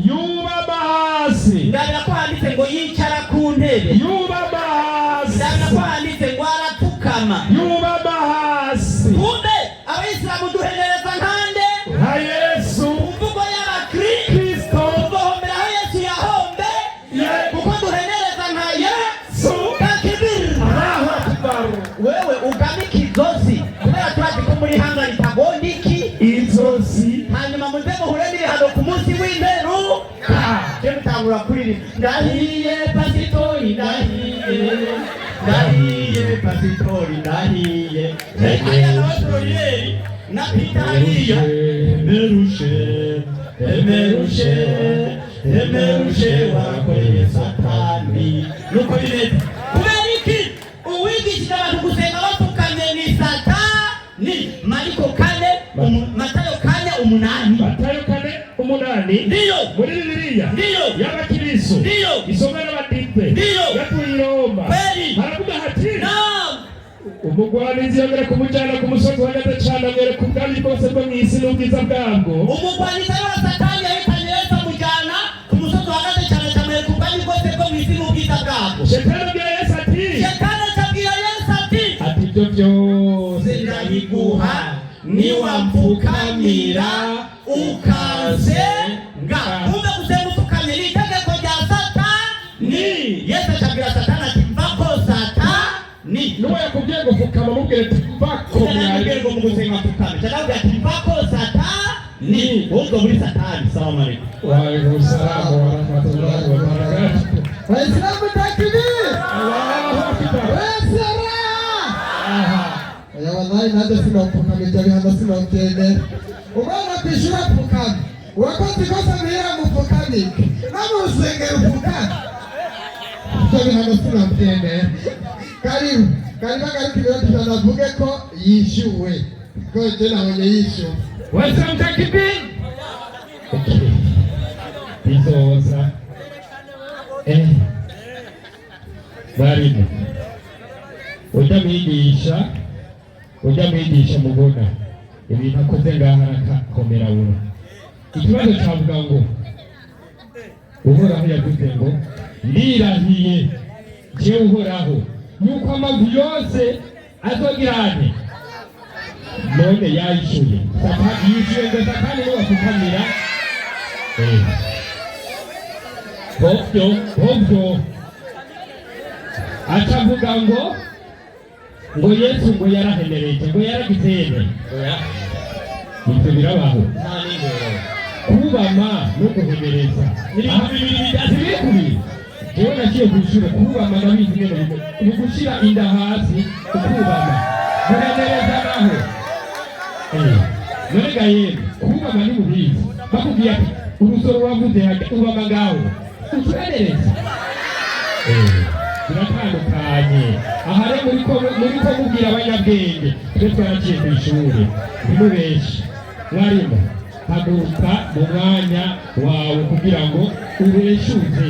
yubama hasi ndabira ko handitse ngo yicara ku ntebe yubama hasi ndabira ko handitse ngo aratukama yubama hasi kumbe abayisilamu duhenereza nkande ha Yesu umvugo y'abakristo ubohombera aho Yesu yahombe kuko duhenereza nka Yesu takibir Allahu Akbar wewe ugamika izosi kubera turazi ko muri hanga ritagonda iki izosi hanyuma muze muhuremire hano ku munsi w'imperu tangura kuriri ndahiye pasitori ndahiye pasitori ndahiye aya n'abatoriyeri na pitariya emerushe warakoreye satani nuko bimeze kubera iki uwigishije abantu gusenga bapfukamye ni satani Mariko 4 Matayo 4:8 ndiyo muri Bibiliya ndiyo y'abakristo ndiyo isomero abadipe ndiyo yatuye Roma haravuga hati umugwanizi yagera kumujyana ku musozi wa Gatacana mbere ku bwami bwose bwo mu isi n'ubwiza bwabwo umugwanizi wa Satani yahitanye Yesu amujyana ku musozi wa Gatacana mbere ku bwami bwose bwo mu isi n'ubwiza bwabwo Shetani abwira Yesu ati ati ibyo byose ndabiguha niwampfukamira ukasenga kumbe gusenga upfukamye ni itegeko rya Satani Yesu acabwira Satani ati mvako Satani nuwo yakubwiye ngo pfukama mubwire ati mvako mwabwire ngo mugusenga pfukame cyangwa ati mvako Satani ubwo muri Satani. Salamu alaykum wa alaykum salaam wa rahmatullahi wa barakatuh. Waislamu takbir Allahu akbar wasara ya wallahi nada sina upukame jabi handa sina ukende umwana kwishura pukame wakati kosa mira mupukame namo usenge upukame jabi handa sina ukende karibu kibiro tunavuge ko yishuwe ko tena mwenye yishu Waislamu takbir bizoza barimu ujya mwigisha mubona ibintu akoze ngaha arakomera buro ikibazo cyavuga ngo uhoraho yavuze ngo ndirahiye jewe uhoraho yuko amazu yose azogirane none yishuye yishuye ngo Satani niwe wapfukamira hobyo acavuga ngo Yesu ngo yarahenereje ngo yaragizene ibyo birabaho kubama no guhenereza bibiri jewe naciye kw'ishure kubama nabizi ngene ni gushira inda hasi ukubama guhenereza naho none ga yemwe kubama ni mubizi bakubwiye ati urusoro wavuze ubama ngaho utuhenereza biratandukanye aha rero muri ko mubwira abanyabwenge twe twaraciye ku ishuri ntimubenshi mwarimu haguruka mu mwanya wawe kugira ngo ubeshuze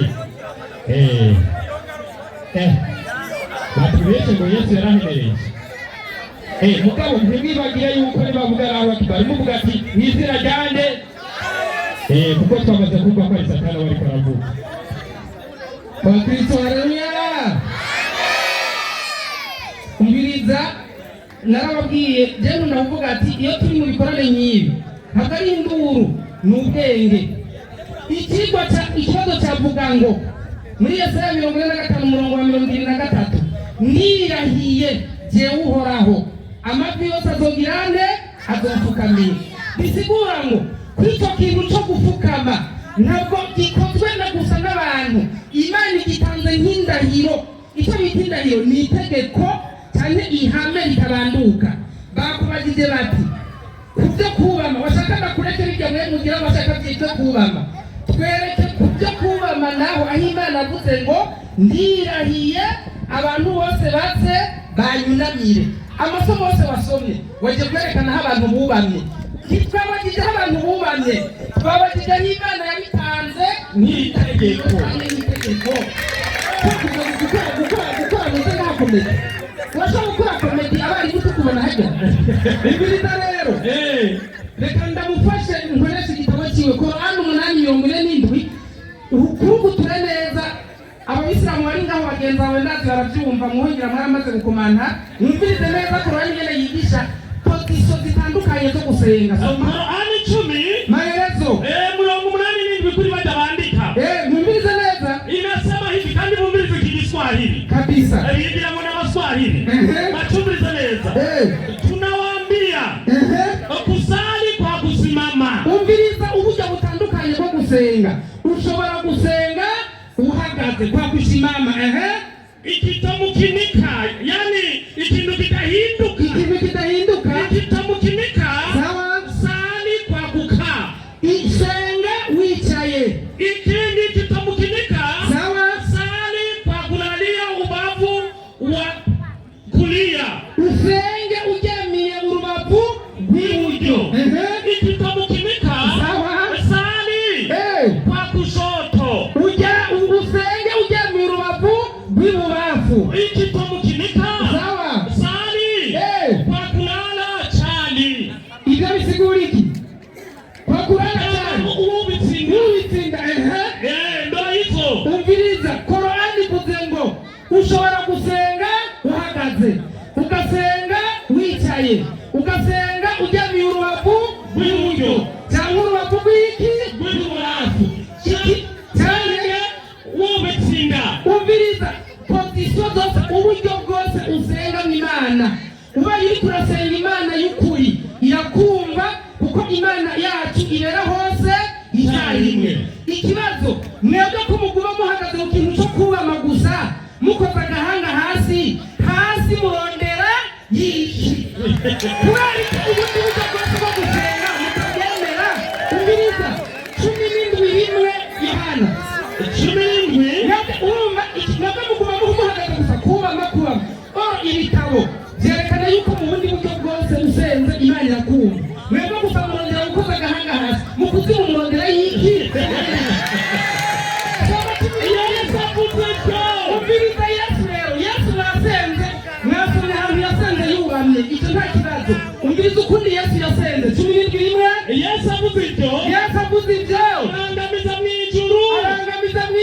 batubeshe ngo Yesu yarahenereje mugabo ntimwibagire yuko nibavuga Allahu Akbar muvuga ati mwizina ryande kuko twamaze kumva ko ari Satani wari karavuga Bakristo haleluya umviriza narababwiye jeno navuga ati iyo turi mu bikorane nyibi ntabwo ari induru ni ubwenge ikibazo cyavuga ngo muri Yesaya 45:73 nirahiye jewe uhoraho amavi yose azogirane azopfukamira bisigura ngo kw'icyo kintu cyo gupfukama ntabwo gikozwe na gusa n'abantu Imana igitanze nk'indahiro icyo bita indahiro ni itegeko cyane ihame ritabanduka bakubagije bati byo kubama washakaga kureka bijya mwe mugira bashaka byo kubama twereke ku byo kubama naho aho Imana avuze ngo ndirahiye abantu bose batse banyunamire amasomo yose wasomye waje kwerekana abantu bubamye kitwabagije abantu bubamye twabagije Imana yabitanze n'itegeko gukora muze nta komedi urashobora gukora komedi abari gutu kubona hajya ibirita rero reka ndamufashe nkoresha igitabo cyiwe Korani 8:47 ukuruguture neza ababisilamu bari ngaho bagenzi bawe ndazi barabyumva muhongira mwamaze gukomanta mwumvirize neza Korani nyene yigisha position zitandukanye zo gusenga Korani 10 maelezo 87 kuri bajya bandika mwumvirize neza inasema hivi kandi mwumvirize Kiswahili kabisa bigira ngo n'abaswahili bachumvirize neza tunawaambia kusali kwa kusimama umviriza uburyo butandukanye bwo gusenga ushobora gusenga uhagaze kwa kusimama ikitamukinika yani ikintu kitahinduka ikitamukinika sawa sali kwa kukaa isenga wicaye ikindi kitamukinika sawa sali kwa kulalia ubavu wa kulia usenge ujamiye urubavu rw'iburyo ikitamukinika sawa sali kwa kushoto usenge ujamiye urubavu rw'ibubafu ikitamukinika sawa sali kwa kulala chali ibyo bisigura iki kwa kulala chali ubitsinda ndo hizo umviriza Korani ivuze ngo ushobora gusenga uhagaze ugasenga wicaye ugasenga ujyamiye urubavu rw'iburyo cyangwa urubavu rw'iki rw'ibubafu cyane ubitsinda umviriza position zose uburyo bwose usenga Imana uba iri kurasenga Imana y'ukuri irakumva kuko Imana yacu ibera hose icyarimwe ikibazo mwebwe ko muguma muhagaze mu kintu cyo kubama gusa mukoza agahanga hasi murondera yishi kubera ko ubundi buryo bwose bwo gusenga mutabyemera umviriza 17 Yohana 17 urumva ikintu muguma muhagaze gusa kubama ibitabo byerekana yuko mu bundi buryo bwose usenze Imana irakumva mwebwe gusa murondera gukoza agahanga hasi mukuzimu murondera yiki umviriza Yesu rero Yesu nasenze mwasomye ahantu yasenze yubamye icyo nta kibazo umviriza ukundi Yesu yasenze 17 Yesu avuze ibyo arangamiza mu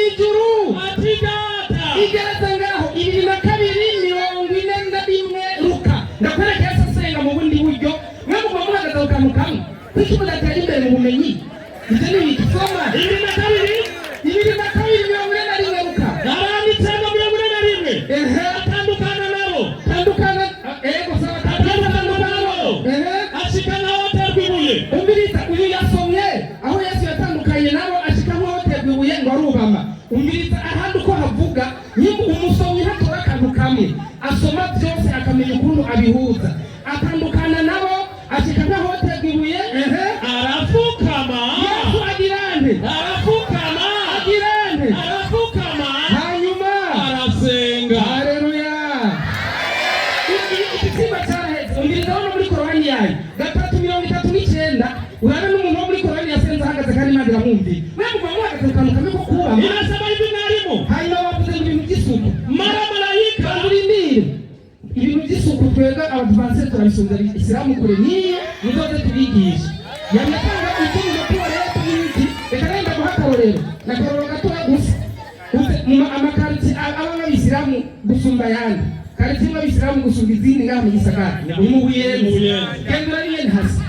ijuru ati data igeretse ngaho 22:41 Luka ndakwereka Yesu asenga mu bundi buryo mwe mugomba muhagaze ku kantu kamwe kuko mudatera imbere mu bumenyi ibyo ni ibisoma 22:41 Luka aranditse ngo 41 atandukana nabo ashika naho aterwibuye umviriza uyu yasomye aho Yesu yatandukanye nabo ashika naho aterwibuye ngo arubama umviriza ahandi uko havuga umusomyi ntatora akantu kamwe asoma byose akamenya ukuntu abihuza atandukana nabo ashika naho aterwibuye arafukama Yesu agirane arafukama hanyuma arasenga haleluya ikisimba cyarahetse umviriza hano muri Korani yayo 3:39 urabe n'umuntu wo muri Korani yasenze ahagaze kandi Imana iramwumvira mwe mugomba muhagaze ku kantu kamwe ko kubama inasema hivi mwalimu hanyuma bavuze ngo ibintu by'isuku mara malaika urindire ibintu by'isuku twebwe abadvanse turabisonza Isilamu kure niyo muzoze tubigisha yamutanga ikindi mutuwa rero n'iki reka nenda guhakarorero na karoro gatoya gusa amakariti abana b'Isilamu gusumba yandi kariti y'Isilamu gusumba izindi ngaho mu gisagara ni mu buyenzi kandi uriye hasi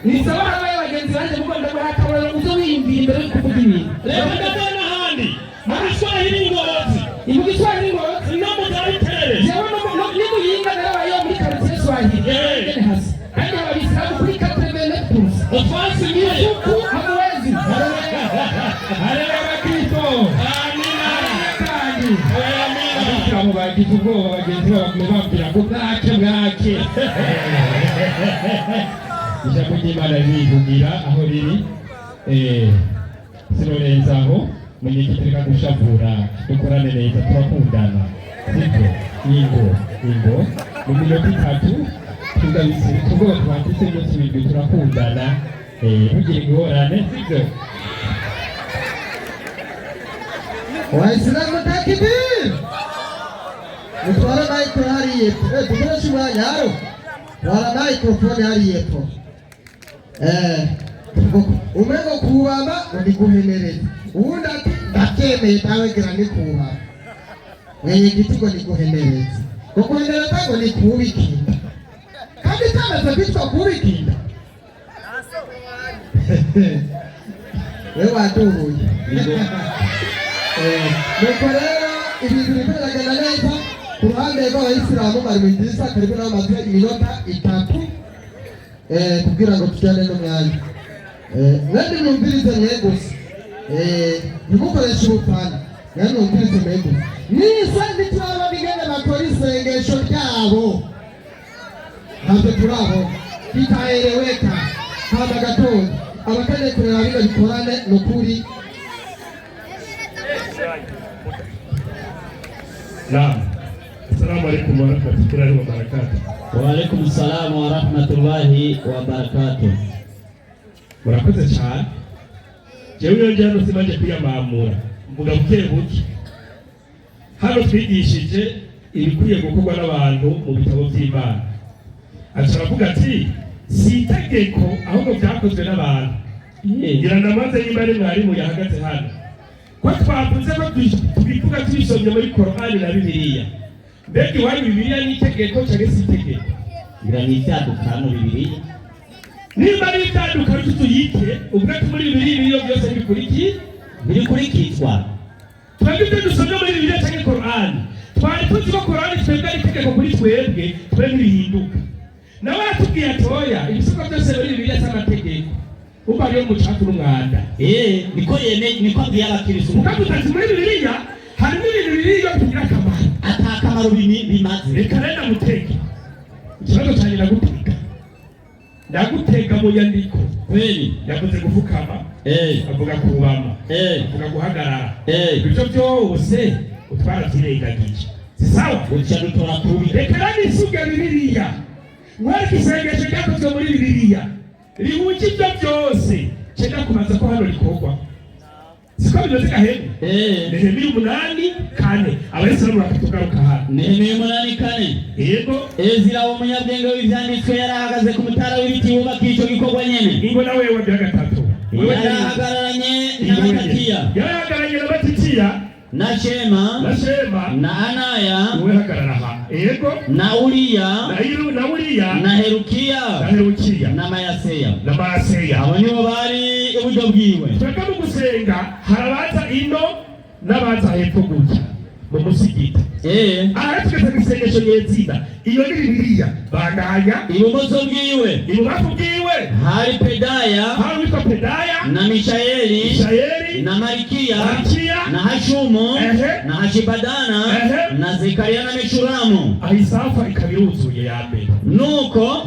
ni sawa habaye bagenzi banje kuko ndabahakarorero uzo wiyumvira imbere yo kuvuga ibintu reka ndabona handi mu Kiswahili ngozi no mu Taritere jewe ni muyinga narabaye muri karitiye Swahili hasi kandi ababisilamu kuri 80% ofasi nyinshi hamwezi haleluya Kristo amina kandi bagize ubwoba bagenzi babo bambwira ngo bwake ijambo ry'Imana rivugira aho riri sirorenza aho munyikitirika gushavura dukorane neza turakundana sibyo ingo mu minota 3 tugabise tugomba twanditse byose ibintu turakundana ntugire ingorane sibyo Waislamu takbir. Mutwara micro hariye. Tukoresha umwanya haro. Twara microphone hariye po. Umego kubaba ndi guhemereza. Ubundi ati ndakemeye tawe gira ni kuba. Wenye gitigo ni guhemereza. Kukuhendereza tago ni kubikinda. Kandi tamaze kwitwa kubikinda. Wewe waturuye. Nuko rero ibintu bikoragana neza ku ruhande rw'abayisilamu bari mu idirisa karibu n'amaze iminota 3 kugira ngo tujyane n'umwanya mwende mwumvirize mwe gusa ntimukoreshe ubupfana mwende mwumvirize mwe gusa nisa ntitwaba bigane bakora isengesho ryabo ntabwo turabo bitahereweka hama gatoya abakeneye kureba bino bikorane ni ukuri. Naam. Assalamu alaykum wa rahmatullahi wa barakatuh. Wa alaykum assalam wa rahmatullahi wa barakatuh. Murakoze cyane. Jewe njyano simaje kwiyamamura. Mvuga bukebuke. Hano twigishije ibikwiye gukorwa n'abantu mu bitabo by'Imana. Asharavuga ati si itegeko ahubwo byakozwe n'abantu. Ngira namaze y'Imana mwarimu yahagaze hano. Kwa twavuze ko tubivuga tubisomye muri Qur'ani na Bibiliya. Mbega iwanyu Bibiliya ni itegeko cyangwa si itegeko? Ngira ni icyadukano Bibiliya. Niba ari icyadukano tuyite, ubwo muri Bibiliya byose bikurikizwa. Twebwe dusomye muri Bibiliya cyangwa Qur'ani. Twari tuzi ko Qur'ani twebwe ari itegeko muri twebwe bihinduka. Nawe atubwiye atoya ibisoko byose muri Bibiliya cy'amategeko. Uba ariyo mucafu n'umwanda. Niko abwiye abakirisu. Mukadutazi muri Bibiliya harimo ibintu biriyo bigira akamaro. Atakamaro bimaze. Reka rero muteke. Ikibazo cyane ndaguteka mu nyandiko. Kweli yavuze gufukama. Avuga kubama. Avuga guhagarara. Ibyo byose utwara kirengagije. Si sawa? Uca dutora kubi. Reka rero isuga Bibiliya. Mwari kisengesho cyakozwe muri Bibiliya. Rihuki ibyo byose cyenda kubanza ko hano rikorwa. Siko bimeze gahene. Nehemiya 8:4 abayisilamu bakatugaruka hano. Nehemiya 8:4. Yego. Ezira wo munyabwenge w'ivyanditswe yarahagaze ku mutara w'ibiti wubaka icyo gikorwa nyene. Ingo nawe wa gatatu. Wewe yarahagararanye n'Amatitiya. Na Shema na Anaya Yego. na Uriya na Herukiya na Mayaseya. Abo nibo bari iburyo bwiwe. Twebwe mu gusenga harabaza ino n'abaza hepfo gutya mu musigiti. Aha tugeze mu isengesho nyezina. Iyo ni Bibiliya bandanya ibumoso bwiwe. Ibubafu bwiwe hari Pedaya na Mishayeli na Malikiya na Hashumu na Hashibadana na Zekariya na Meshulamu. Ahisafa ikabiruzuye ya mbere. Nuko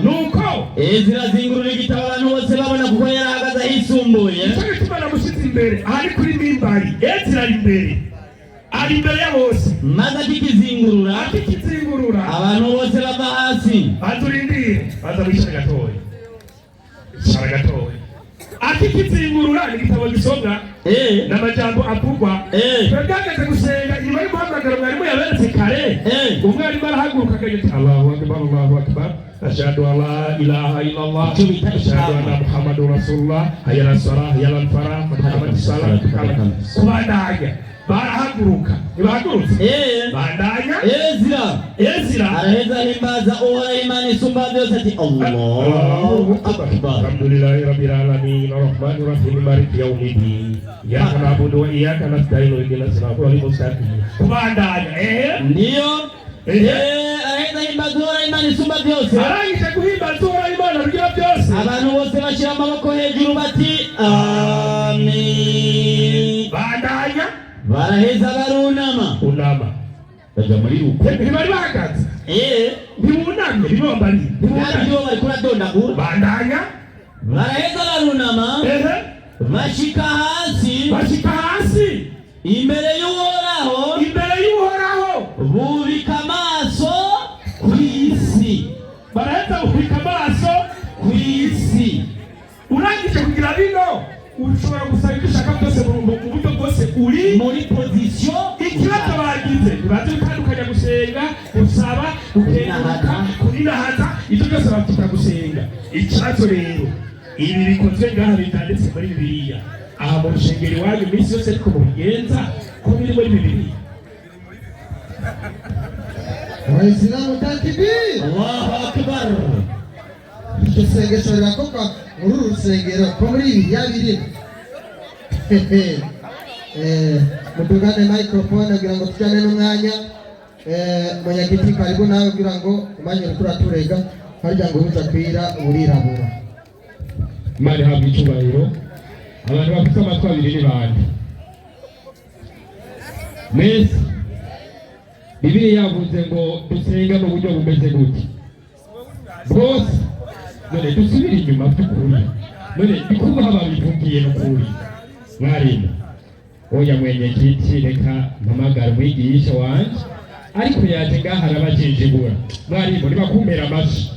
Ezira zingurura igitabo abantu bose babona kuko yarahagaze hisumbuye. Icyo gituma namushyize imbere ari kuri mimbari. Ezira ari imbere ya bose. Maze akikizingurura abantu bose bava hasi. Baturindire baza bicara gatoya. Akikizingurura ni igitabo gisomwa n'amajambo avugwa. Twagagaze gusenga inyuma y'umuhamagaro mwarimu yaberetse kare. Umwarimu arahaguruka akagira Allahu akbar ashhadu an la ilaha illallah ashhadu anna muhammadur rasulullah hayya ala salah hayya ala falah Muhammad sallallahu alaihi wasallam. Barahaguruka bandanya. Ezira araheza himbaza uhoraho Imana isumba byose ati Allahu akbar alhamdulillahi rabbil alamin arrahmanir rahim maliki yawmiddin iyyaka na'budu wa iyyaka nasta'in ihdinas siratal mustaqim. Bandanya ndiyo araheza himbaza uhoraho Imana isumba byose. Arangije guhimbaza uhoraho Imana rugira byose. Abantu bose bashyira amaboko hejuru bati amen. Bandanya baraheza barunama. baja muri ruko ntibari bahagaze ntibunamye ntibambari ntabyo bari kuradondagura bandanya baraheza barunama bashika hasi imbere y'uhoraho bubika amaso kw'isi baraheza bubika amaso kw'isi urangije kugira bino ushobora gusaba ibyo ushaka byose mu buryo bwose uri muri pozisiyo ikibazo bagize ntibaze gutandukanya gusenga gusaba gukenguruka kuninahaza ibyo byose babyita gusenga ikibazo rero ibi bikozwe ngaha bitanditse muri bibiliya aha mu rushengero iwanyu iminsi yose ariko mubigenza ko biri muri bibiliya Waislamu takbir, Allahu akbar. iryo sengesho rirakorwa muri uru rusengero ko muri bibiliya birimo. Mutugane microphone kugira ngo tujyane n'umwanya. Munyagiti karibu nawe kugira ngo umwanya uri turaturega harya ngo uza kwira urirabura. Imana ihabwa icyubahiro. Abantu bafite amatwi abiri ni bande? Mwese Bibiliya yavuze ngo dusenga mu buryo bumeze gute? Bwose none dusubire inyuma by'ukuri. None ndikubaha babivugiye n'ukuri. Mwarimu oya mwenyekiti reka mpamagara umwigisha wanje ariko yaje ngaha arabajinjibura. Mwarimu nibakumpera amashyi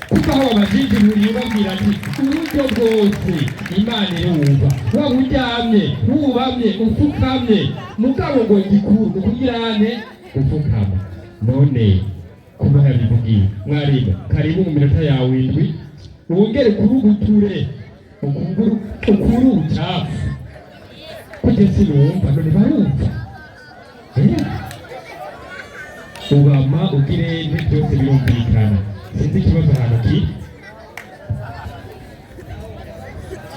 kuko aho babajinjiburiye ubabwira ati uburyo bwose Imana irumva waba uryamye wubamye upfukamye mugabo ngo gikuru kugirane upfukama. None kuba yabivugiye mwarimu karibu mu minota yawe indwi wongere kuruguture ukuru ucafu kujya sinumva none barumva ubama ubwirente byose birumvikana sinzi ikibazo ahantu ki.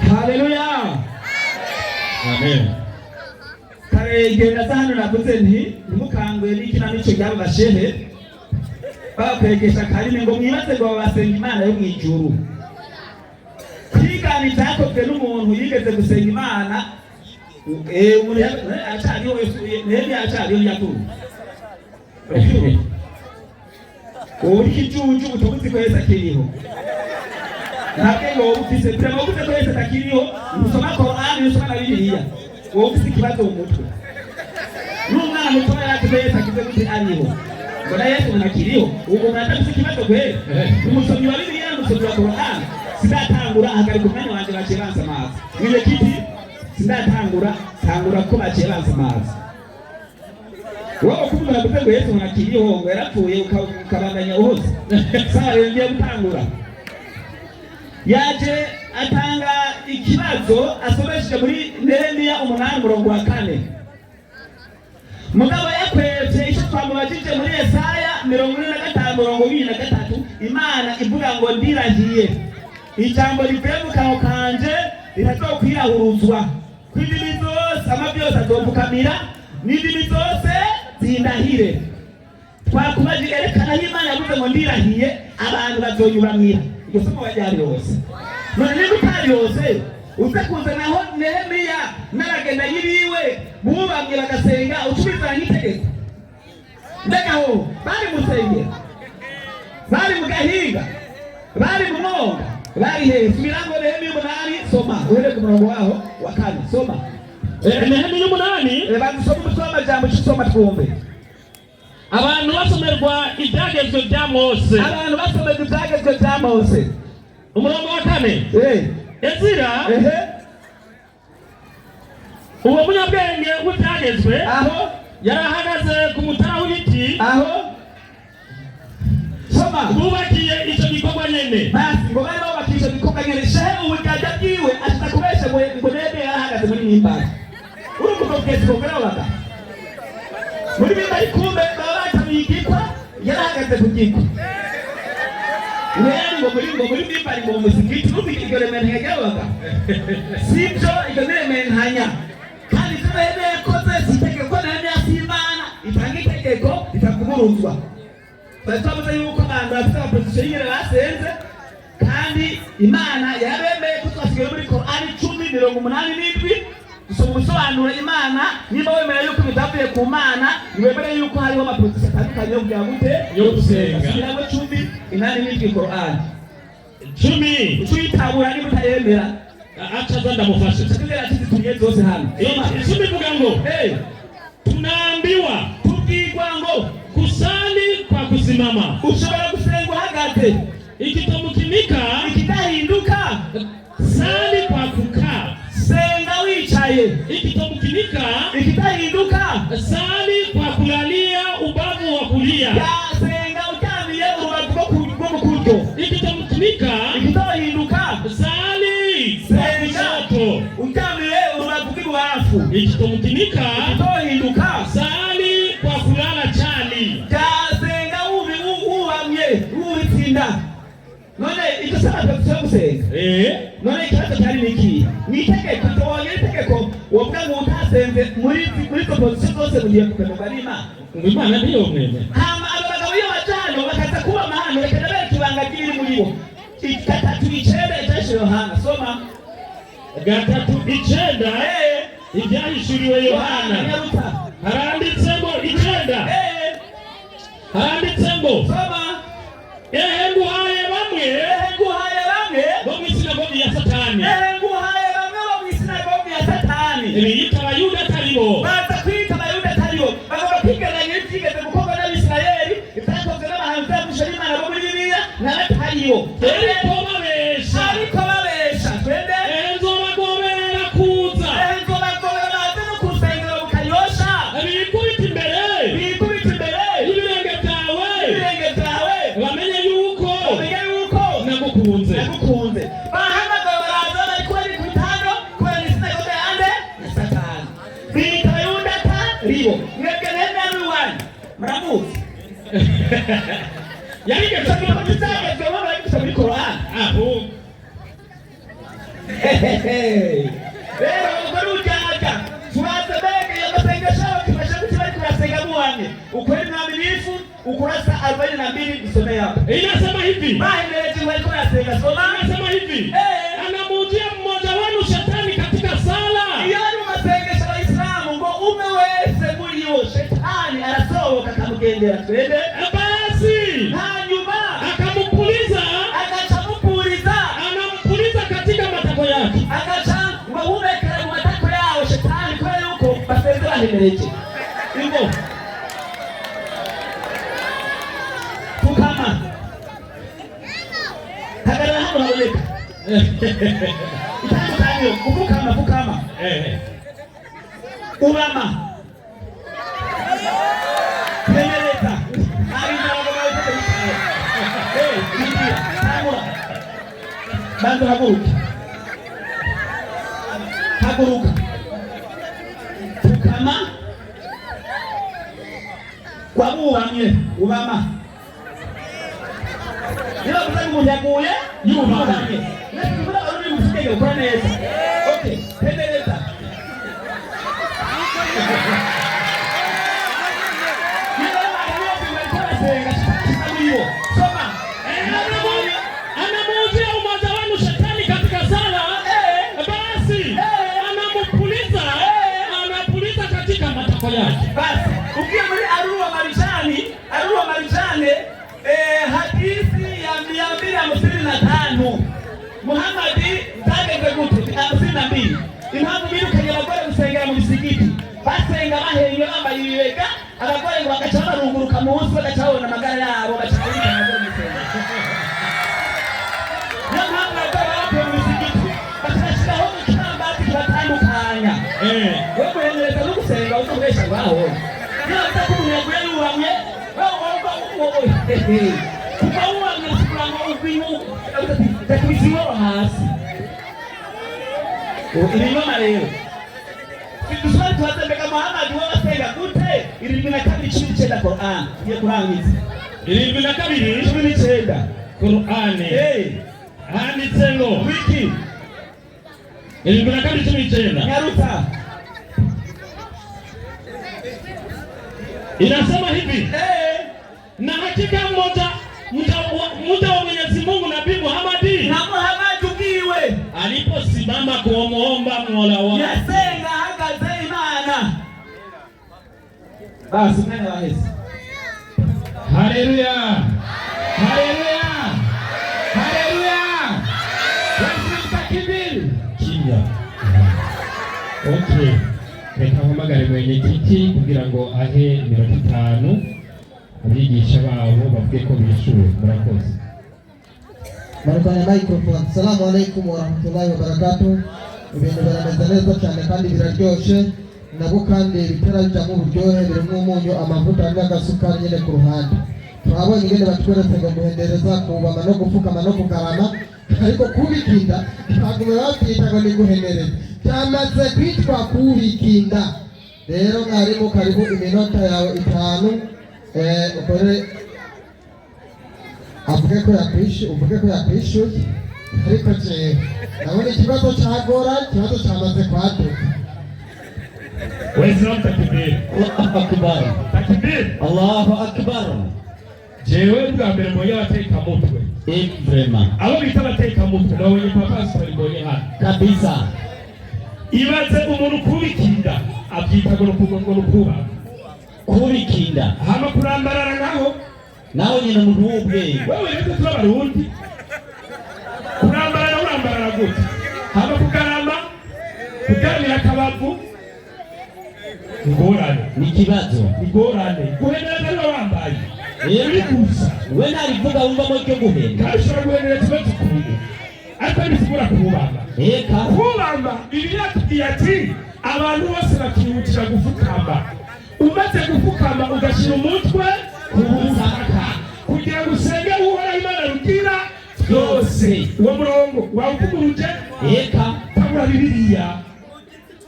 Haleluya. Amen. Karegera za hano navuze nti nimukangwe n'ikinamico ry'abo bashehe bakwegesha karime ngo mwibaze ngo basenga Imana yo mwijuru. Kwigana icyakozwe n'umuntu yigeze gusenga Imana umuntu acariho nene acariho yakuru. Uri kijuju utubuzi kweza kiriho. Ntabwo ufise prema ufise kweza takiriho usoma Qur'an usoma na Bibiliya. Wowe ufise ikibazo mu mutwe. N'umwana muto yaratubeye takize kuti ariho. Bona Yesu nakiriho ubwo mwana ufise ikibazo kwera. Umusomyi wa Bibiliya n'umusomyi wa Qur'an sindatangura hagari ku mwanya wanje bacebanza amazi. Wile kiti sindatangura tangura ko bacebanza amazi. Wowe kumva ngo Yesu nakiriho ngo yarapfuye ukabandanya hose. Sasa ngiye gutangura. Yaje atanga ikibazo asobesheje muri Nehemiya 8:4. Mugabo yakweze icyo twamubajije muri Yesaya 45:23 Imana ivuga ngo ndirahiye ijambo rivuye mu kanwa kanje ritazokwirahuruzwa kw'indimi zose amabyose azopfukamira n'indimi zose zindahire. Twakubaje erekana Imana yavuze ngo ndirahiye abantu bazoyuramira iryo somo bajyari yose. None niba utari yose uze kuza naho Nehemiya n'abagenda yiriwe bubamye bagasenga ucubizana nk'itegeko. Ndagaho bari musengera bari mu gahinga bari mu mwonga bari hehe subirango Nehemiya 8 soma uhere ku murongo waho wa 4 soma Nehemiya 8 badusoma umusoma jambo cy'isoma twumve. abantu basomerwa ibyagezwe bya Mose. Abantu basomerwa ibyagezwe bya Mose umurongo wa 4 Ezira uwo munyabwenge w'ibyagezwe aho yarahagaze ku mutara w'ibiti aho soma bubakiye icyo gikorwa nyene. basi ngo bari babakije icyo gikorwa nyene shehe ubugajya bwiwe ashaka kubesha ngo Nehemiya yarahagaze muri mimbari urukundo bwese bwarabaga muri mimbari kumbe baba batabiye igikwa yarahagaze ku gikwa. Ngo muri mimbari ngo musikiti n'ubiki iryo remene yagabaga sibyo iryo remene hanya kandi Nehemiya yakoze itegeko Nehemiya y'Imana itanga itegeko ritakuburuzwa. Twavuze yuko abantu bafite abaposition y'ingere basenze kandi Imana yaremeye ko twasigaye muri Qur'an 10:87 gusobanura Imana. Niba wemera yuko bitavuye ku Mana, wemera yuko hariho amaprotesi atandukanye yo kugira gute yo gusenga. Subiramo 10 inani n'indwi Qur'an 10 uyitabura niba utayemera acha ndamufasha. tukigera tuzitumye zose hano. Isubi vuga ngo tunaambiwa tubwirwa ngo kusali kwa kusimama. Ushobora gusenga uhagaze, Ikitamukinika ikidahinduka sali kwa kukaa. senga wicaye, Ikitamukinika ikidahinduka sali kwa kulalia ubavu wa kulia. senga uryamiye urubavu rwo mu kuryo. Ikitamukinika Ikidahinduka sali senga kushoto. uryamiye urubavu rw'ibubafu. Ikitamukinika Ikidahinduka sali kwa kulala chali. senga uwamye uwitsinda. None icyo saba cyo gusenga. None ikibazo cyari niki? Nitegeko tubonye itegeko wovuga ngo utasenze muri proposition zose mugiye kukamera Imana. Imana niyo mwene. Hama abagabo iyo bajano bakaza kuba amahano reka nabe kibanga kiri muri bo. Ikatatu icenda itashe Yohana. Soma 3:9 ibyahishuriwe Yohana. Haranditsemo 9. Haranditsemo Soma nguhaye bamwe bo mu sinagogi ya Satani. Biyita Abayuda atari bo. Baza kwita Abayuda atari bo. Bagomba kwigeranya ibyigeze gukorwa n'Abisirayeli, ibyakozwe n'abahanuzi b'Imana bo muri Bibiliya n'abatari bo. Ariko babesha. Twende Nzobagobera kuza. nzobagobera baze no kusengera mu Kanyosha. Bikubita imbere y'ibirenge byawe. Bamenye yuko nagukunze. Bahamagawe baraza bari kubari ku bitaro kubera isinagogi yande ya Satani. Bita Abayuda atari bo. Mwebwe nenda n'uwanyu muramuzi. Yarigeze Tuzagezwe bo bari gusoma muri Qur'an. Rero ubwo n'ujyaga turaza mbega iyo masengesho tubasha bari kurasenga muhamye. Ukweli mwaminifu ukurasa 42 isome hapo. Inasema hivi. Mahendereje bari kurasenga soma. Inasema hivi. Anamujia mmoja wenu shetani katika sala. Iyo ari mu masengesho y'Islamu ngo umwe wese muri yo shetani arasohoka akamugendera. Twende Basi hanyuma akampuliza. Anampuliza katika matako yake. Ngo humekere mu matako yawe shetani kubera yuko basenze bahemereje. Ingo Fukama hagarara hano haboneka. Itandukanye kufukama urama pemereza ari ntabwo bavuga bityo. Tamura bantu haguruka fukama kwa buhamye ubama. Niba kuza umuntu yaguye yubamye. Nekuvuga ari mu kigega ukora neza. Okay, pemereza. Niba ari mu senga kitamiyo. Soma. Anamujia mmoja wenu shetani katika sala. Basi anapuliza katika matako yake. Basi ukiwa muri Arua Marijane hadithi ya 255 Muhammad zageze gute 52 impamvu birukanye abagore gusengera mu misigiti basenga bahenge bambaye ibibega abagore ngo bagaca barunguruka munsi bagaca babona amagara yabo bacabika amagore gusenga. Niyo mpamvu abagore bavuye mu misigiti bakashyiraho ikambati kibatandukanya. Wewe kurengereza no gusenga uzokoresha ngaho niyo bita ko umuntu yaguye yuhamye kuko uwamye kugira ngo ubintu takubisiwa hasi. Ibinyoma rero dusubire tuhatembeka Muhammad wabasenga gute 72:9 Qur'an ye kurangiza 72:9 Qur'an handitse ngo wiki 72:9 nyaruta inasema hivi. Na hakika mmoja wa Mwenyezi Mungu Nabii Muhammad ukiwe aliposimama kuomba Mola wake yasenga Basi mwanya waheze. Haleluya. Haleluya. Haleluya. Takibiri. Kimya. Okay. Reka mpamagare mwenyekiti kugira ngo ahe iminota 5 abigisha babo bavuge ko bishuwe. Murakoze. Marukanya microphone. Assalamu alaikum warahmatullahi wabarakatuh. Ibintu birameze neza cyane kandi biraryoshe. Nabo kandi bitera bijamo uburyohe birimo umunyu, amavuta n'agasukari nyine ku ruhande. Turabonye ingene batweretse ngo guhendereza, kubama no gupfukama no kugarama, ariko kubikinda ntabwo babyita ngo ni guhendereza. Byamaze kwitwa kubikinda. Rero mwarimu karibu iminota yawe 5 ukore uvuge ko yakwishuye. Ariko je nabona ikibazo cyagora, ikibazo cyamaze kwaduka. Waislamu takbir. Allahu akbar. Takbir. Allahu akbar. Jewe bwa mbere mbonye abateka mutwe. Vraiment. Abo bita abateka mutwe nabonye papa sipari mbonye hano. Kabisa. Ibaze umuntu kubikinda abyita ngo nukuba. Kubikinda. Hama kurambarara naho nyine umuntu w'ubwenge. Wewe rero turabarundi. Kurambarara gute? Hama kugarama kuganira akabavu. Ngorane ni kibazo. Ngorane guhenera no wambaye. Eri gusa. We narivuga wumva mo cyo guhenda. Kashora guhenera kibazo kuye. Ariko bisubira kubamba. Eka kubamba Bibiliya ati abantu bose bakihutira gufukama. Umaze gufukama ugashira umutwe kubusaka kugira ngo usenge uhora Imana rugira byose. Uwo murongo wawuvuguruje. Eka tabura Bibiliya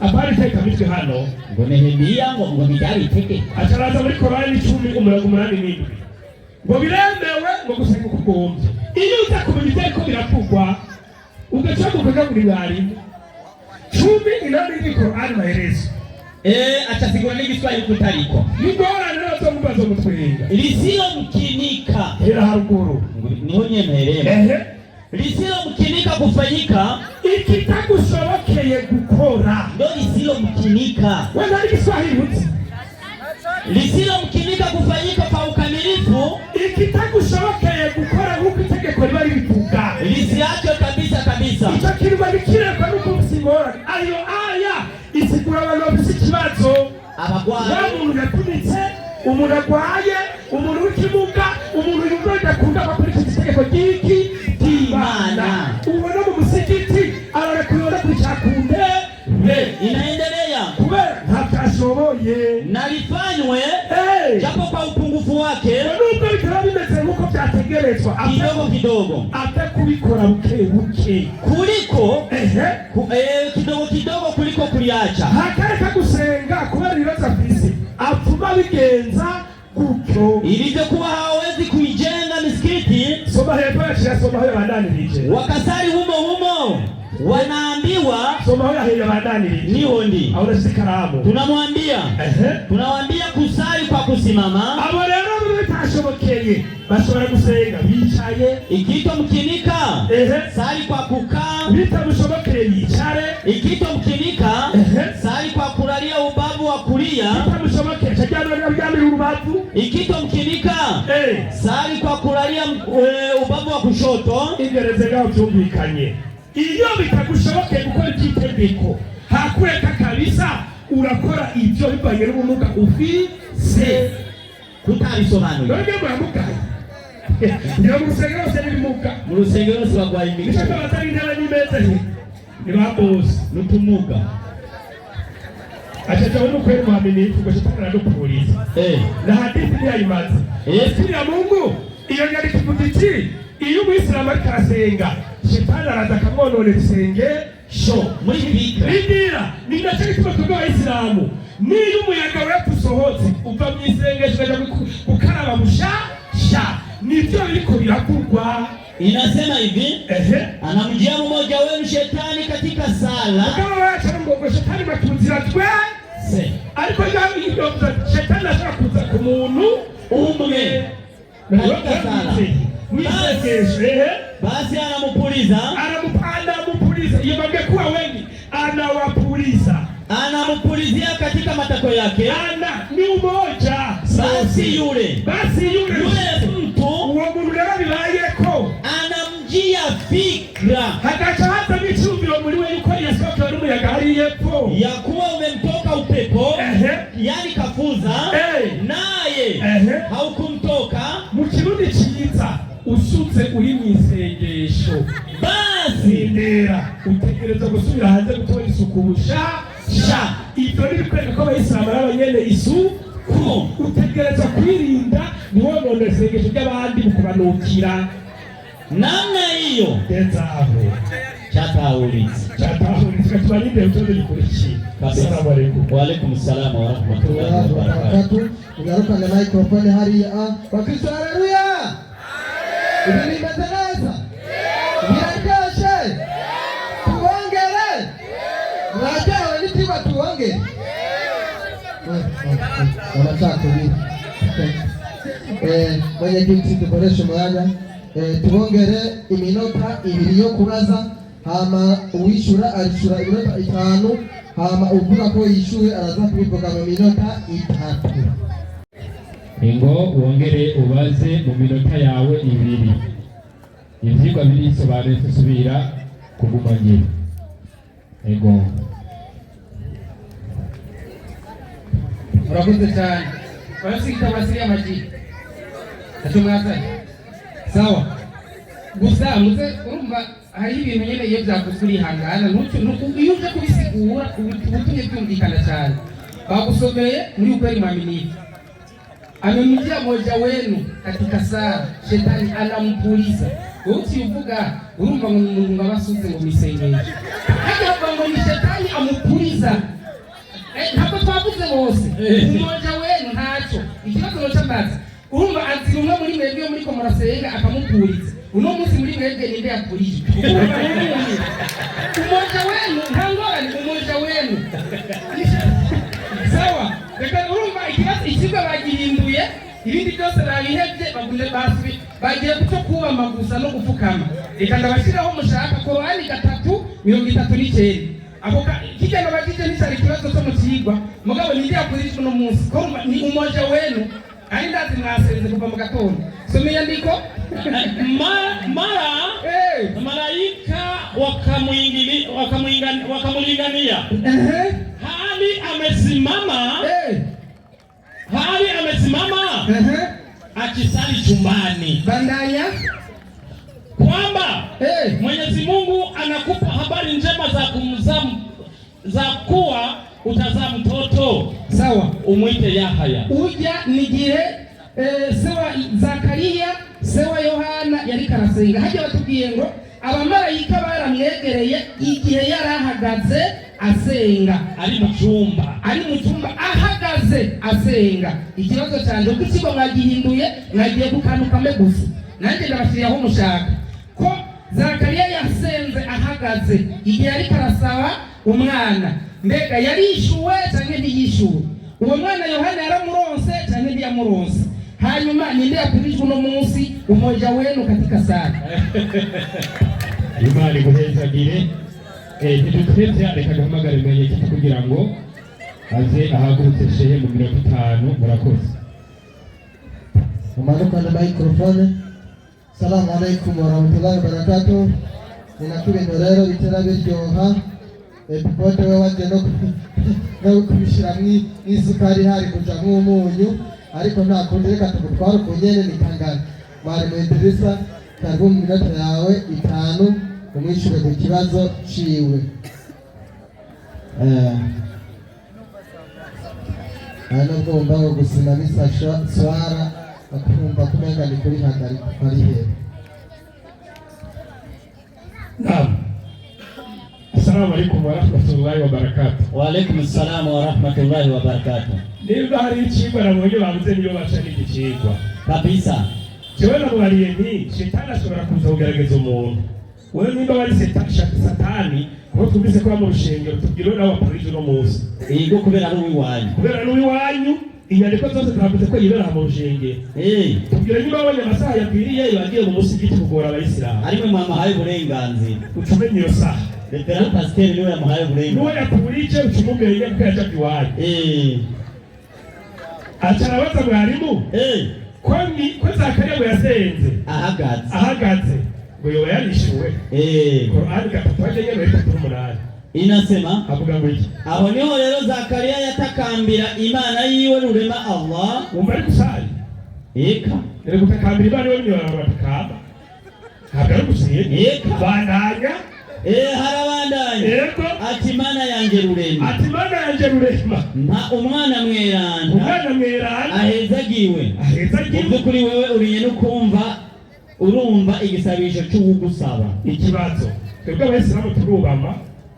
abari teka mitwe hano ngo Nehemiya ngo bijari teke acaraza muri Korani 10:87 ngo biremewe ngo gusenga kugombye. Iyo uza kumenya ko biravugwa ugaca kukaga muri bari 10 inani ni Korani maherezo atasigura n'igiswahili kutariko nigora rero zo mubazo mutwenga lisilo mkinika hera haruguru niho nyemerera lisilo mkinika kufanyika ikitagushobokeye gukora ndo lisilo mkinika. Wewe nani Kiswahili uti lisilo mkinika kufanyika kwa ukamilifu ikitagushobokeye gukora nk'uko itegeko riba ribivuga lisiacho kabisa icyo kirwa bikirekwa nuko musigora ayo aya isigura abantu bafite ikibazo abagwaye umuntu yatunitse umuntu agwaye umuntu w'ikimuga umuntu yumva adakunda bakora iki tegeko ry'iki Imana ubona mu musigiti ararekuyora kuchakunde inaendelea kubera ntakashoboye nalifanywe japo kwa upungufu wake nubwo bitaba bimeze nk'uko byategerezwa kidogo ate kubikora buke kuliko kidogo kuliko kuliacha hakareka gusenga kubera ibibazo afise apfuma bigenza gutyo ilivyokuwa hawezi kuijenga misikiti. Soma hepfo soma hayo badanirije wakasari humo wanaambiwa soma hayo badanirije niho ndi au sikaramu tunawaambia kusali kwa kusimama. Abo rero bitashobokeye bashobora gusenga bicaye ikito mkinika sali kwa kukaa bitamushobokeye yicare ikito mkinika sali kwa kulalia ubavu wa kulia bitamushobokeye cyajyana byamira urubavu ikito mkinika sali kwa kulalia ubavu wa kushoto. Ingereze ngaho byumvikanye iyo bitagushobokeye gukora ikitegeko hakureka kabisa urakora ibyo bivanye n'ubumuga ufise kutabisobanuye none muramugaye niyo musengero se n'ibimuga mu rusengero se bagwaye imigisha cyangwa batari intebe n'imeza ni babose n'utumuga achacha wenu kweli mwaminifu kwa shetani anakupoliza na hadithi ya imazi Yesu ya Mungu iyo nyari kivugiti iyo Muislamu arasenga shetani araza kamwonone isengesho muri bibira ninacyo gituma twebwe Abayisilamu niyo umuyaga wepfu usohotse uva mu isengesho ukaja gukaraba mushasha nivyo biriko birakugwa. Inasema hivi anamjia mmoja wenu shetani katika sala kama wewe chango shetani matunzira twese ariko iyo shetani ashaka kuza ku muntu umwe katika sala basi anamupuliza iyo bagekuwa wengi anawapuliza anampulizia katika matako yake, ni umoja. Basi yule mtu uwo muntu rero bibayeko anamjia fikra hagacaza n'icyumviro muri we yuko yasohokewe n'umuyaga hari yepfo ya kuwa umemtoka upepo, yani kafuza, naye haukumtoka. Mu kirundi cyiza usutse uri mu isengesho, basi ndera utegereza gusubira hanze gutora isuku sha. Ibyo ni bikwereka ko abayisilamu ari abanyene isuku. Utegereza kwirinda niwo none isengesho ry'abandi mu kubanukira. Namna hiyo Tezaho chataulitse tubalinde utoze likurikiye. Assalamu alaykum. Wa alaykum assalam wa rahmatullahi wa barakatuh. Ugaruka na microphone hariya. Bakristo, haleluya. Ibi bimeze neza? Biraryoshe? Tuongere? Mwajawe nitiba tuongere? Wanachakubiri. Mwenyekiti tuboreshe umwanya. Tubongere iminota 2 yo kubaza, hama uwishura arishura iminota 5, hama uvuga ko yishuye araza kubivuga mu minota 3. Ngo wongere ubaze mu minota yawe 2. Ivyigwa birisobanuye tusubira kuguma nyine. Ego. Murakoze cyane. Barasita basiriya maji. Atumwazanye. Sawa. Gusa muze urumva hari ibintu nyene iyo byakuzuri hangana iyo uje kubisigura ubutumye byumvikana cyane. Bagusomeye muri ukweli mwaminifu. Amemjia moja wenu katika sala, shetani anampuliza. Ukivuga urumva ngo umuntu ngabasuze ngo misengesho. Hata ngo ni shetani amupuliza. Hapo twavuze bose. Umoja wenu ntacyo. Ikibazo no cyambaza. Urumva ati umwe muri mwebwe muri ko murasenga akamupuliza. Uno munsi muri mwebwe ninde yapulije. Umoja wenu ntangorane umoja wenu. Sawa. Reka urumva ikibazo bagihinduye, ibindi byose babihebye bagunde basi bagiye kuco kuba magusa no gupfukama. Reka ndabashiraho mushaka Korani 3:39. Ako kijana bagije n'isari kibazo cyo mu kigwa. Mugabo ninde yakurije uno munsi. Ko ni umoja wenu. Ari ndazi mwasenze kuva mu gatondo. Somenya ndiko malaika wakamulingania. Hali amesimama akisali chumbani. Bandanya kwamba Mwenyezi Mungu anakupa habari njema za kuwa utazaa mtoto. Sawa, umwite Yahya. Uja nigihe sewa Zakariya sewa Yohana yari karasenga. Hajya batubwiye ngo abamarayika baramwegereye igihe yarahagaze asenga, ari mu cyumba ahagaze asenga. Ikibazo cyanje uko ikigo mwagihinduye mwagiye kukanukame gusa. Nanjye ndabashiriyeho mushaka ko Zakariya yasenze ahagaze igihe yari karasaba umwana. Mbega yarishuwe cyangwa ntiyishuwe? Uwo mwana Yohana yaramuronse cyangwa ntiyamuronse? Hanyuma ninde yakurijwe uno munsi umoja wenu katika sala? Imana iguhezagire. Ntiduteze reka duhamagare mwenyekiti kugira ngo aze ahagurutse shehe mu minota 5. Murakoze. Umanuka na microphone. Assalamu alaikum wa rahmatullahi wa barakatuh. Ninakubintu rero bitera biryoha. Epipote we waje no kubishira mw'isukari hari kuja nk'umunyu, ariko nta kundi reka tugutwara kunyene nikangana. Mari mu Idrisa karibu mu minota yawe 5 umwishure ku kibazo ciwe. Hano ngomba gusina bisasha swara akumva kumenga ni kuri hagari ari he. Naam. Assalamu alaykum wa rahmatullahi wa barakatuh. Wa alaykum assalam wa rahmatullahi wa barakatuh. Niba hari ikigwa nabonye bavuze niyo baca n'igikigwa kabisa. Jewe nabariye nti shetani ashobora kuza kugerageza umuntu. Wewe nimba wari satani ko twumvise ko mu rushengero tubwiro nawe wapolije no munsi. Yego kubera n'uwiwanyu. Inyandiko zose twavuze ko yibera mu rushengero. Tubwira niba wabonye amasaha yakwiriye bagiye mu musigiti kugora abayisilamu. Ariko mama haye uburenganzira. Utumenye iyo saha. Reverend Pasteur niwe yamuhaye uburenganzira. Nuwo yakuburiye ukimumenye kuko yajaga iwanyu. Acarabaza mwarimu. Ko Zakariya ngo yasenze. Ahagaze. Ngo yoba yarishuwe. Qur'ani gatatu wajenye muri 3:8. Inasema avuga ngo iki? Aho niho rero Zakariya yatakambira Imana yiwe rurema Allah. Umva ari kusali. Eka. Rero gutakambira Imana yiwe niyo batakamba. Hagara gusiye. Eka. Bandanya. Harabandanya. Yego. Ati Imana yanjye rurema. Ati Imana yanjye rurema. Nta umwana mweranda. Umwana mweranda. Ahezagiwe. Mu kuri wewe uriye no kumva urumva igisabisho cy'ugusaba. Ikibazo. Twebwe abayisilamu turubama.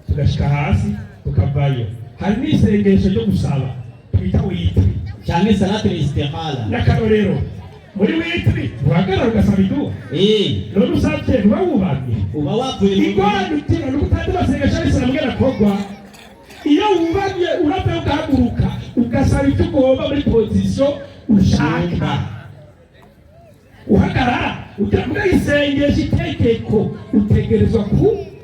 Tugashika hasi tukavayo. Hari n'isengesho ryo gusaba twita witri cyangwa salatu istikhara. N'akarorero muri witri uhagarara ugasaba iduwa. None usabye ntibawubamye. Uba wavuye mu Igwanda utina n'utandi basengesho y'Isilamu bw'akogwa. Iyo wubamye urapfa ugahaguruka ugasaba icyo ugomba muri position ushaka. Uhagarara ujya muri isengesho itegeko utegerezwa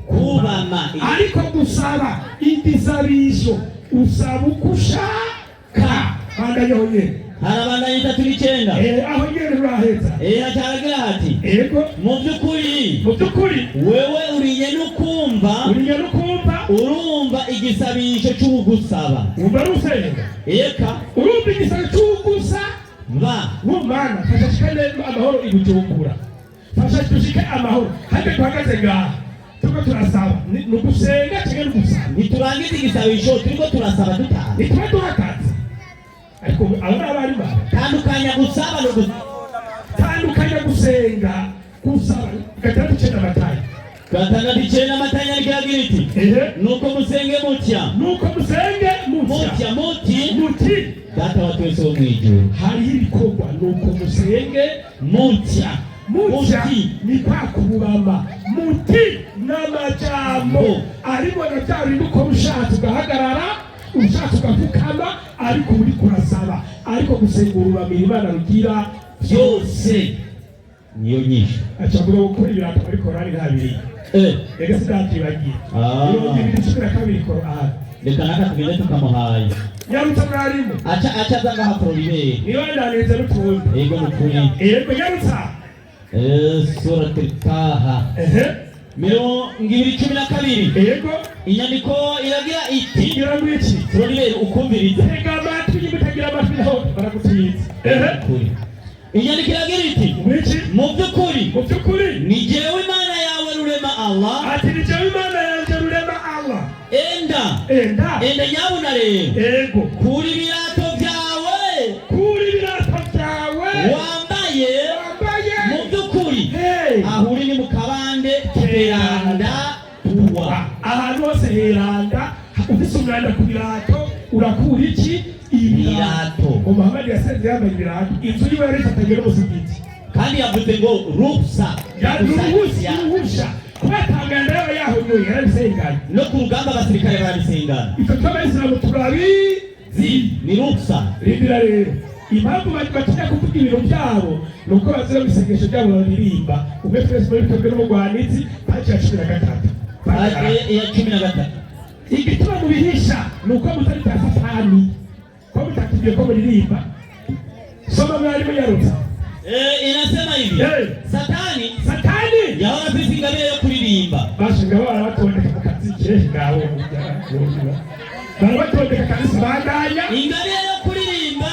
kubama. Ariko gusaba igisabisho usaba ukushaka. Bandanya honye. Harabandanya 3:9. Aho nyene uraheza. Acaragira hati. Ego. Mu by'ukuri wewe uriye no kumva urumva igisabisho cy'ugusaba. Umva rusenga. Eka. Urumva igisabisho cy'ugusaba. Wumana fashashikane amahoro ibujumbura. Fashashike amahoro. Hake tuhagaze ngaha. Tuko turasaba nugusenga cyangwa nugusaba. Niturangiza igisabisho turiko turasaba dutaha. Nitwe duhagaze. Ariko abana bari ba. Tandukanya gusaba no tandukanya gusenga gusaba. Gatatu cyenda matayi. Gatandatu cyenda matayi arikiragira iti. Nuko musenge mutya. Muti. Data wa twese wo mwijuru. Hari ibikorwa nuko musenge mutya. Ni kwa kubama. Muti n'amajambo ariko nacyari uko ushatse ugahagarara ushatse ugapfukama ariko uri kurasaba ariko gusengura Imana rugira byose niyo nyinshi. Acavuga gukora ibirato muri Korani ntabiri. Ega sidatibagiye. 2012 Korani. Reka naka tugende tukamuhaye. Yarutsa mwarimu. Acha zanga hapro libere. Niyo ndaneze rutundi. Ego mukuri. Ego yarutsa. Surati Taha. 2012. Ego. Inyandiko iragira iti. Iragira iki? Turolibere ukumviriza. Tega amatwi y'imutagira amatwi naho barakutiza. Kuri. Inyandiko iragira iti. Mu by'ukuri. Ni jewe Imana yawe rurema Allah. Ati ni jewe Imana yanjye rurema Allah. Enda nyabuna rero. Ego. Kuri birato byawe. Wambaye. Mu by'ukuri. Aho uri ni mu kabande keranda tuwa. Ahantu hose heranda ufise umwanda ku birato urakura iki? Ibirato. Muhammad yasenze yambaye ibirato. Inzu yiwe yari ifatanye n'umusigiti. Kandi yavuze ngo ruhsa. Ruhusha. Kubatangana rero yahonyoye yarabisenganye. No ku rugamba abasirikare barabisengana. Icyo cy'abayisilamu turabizi. Ni ruhsa. Rindira rero. Impamvu batinya kuvuga ibintu byabo nuko bazira ibisengesho byabo baririmba. Umwe twese muri twebwe n'umugwanitsi paji ya 13. Paji ya 13. Igituma mubihisha nuko mutari Satani. Ko mutakigiye ko muririmba. Soma mwarimu yarutsa. Inasema hivi. Satani yaona pisi ingabire yo kuririmba. Bashinga baratondeka mu kazi kirehe ngaho mujya. Baratondeka kanisa bandanya. Ingabire yo kuririmba.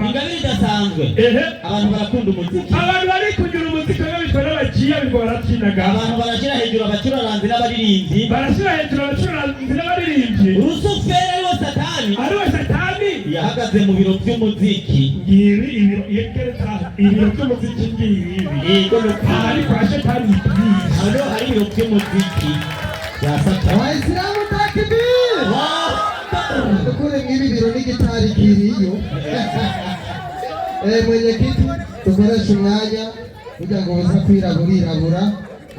Ingabire idasanzwe. Abantu barakunda umuziki. Abantu bari kugira umuziki babikora bagiye ariko barakinaga. Abantu barashira hejuru abacuraranzi n'abaririmbyi. Rusufero ariwe Satani. Yahagaze mu biro by'umuziki. Ibiro by'umuziki ngibi. Yego ari kwa Shetani. Hano hari ibiro by'umuziki. Ya Satani. Waislamu takbir. Kule ngibi biro ni gitari kiriyo. Mwenyekiti dukoresha umwanya kugira ngo baza kwirabura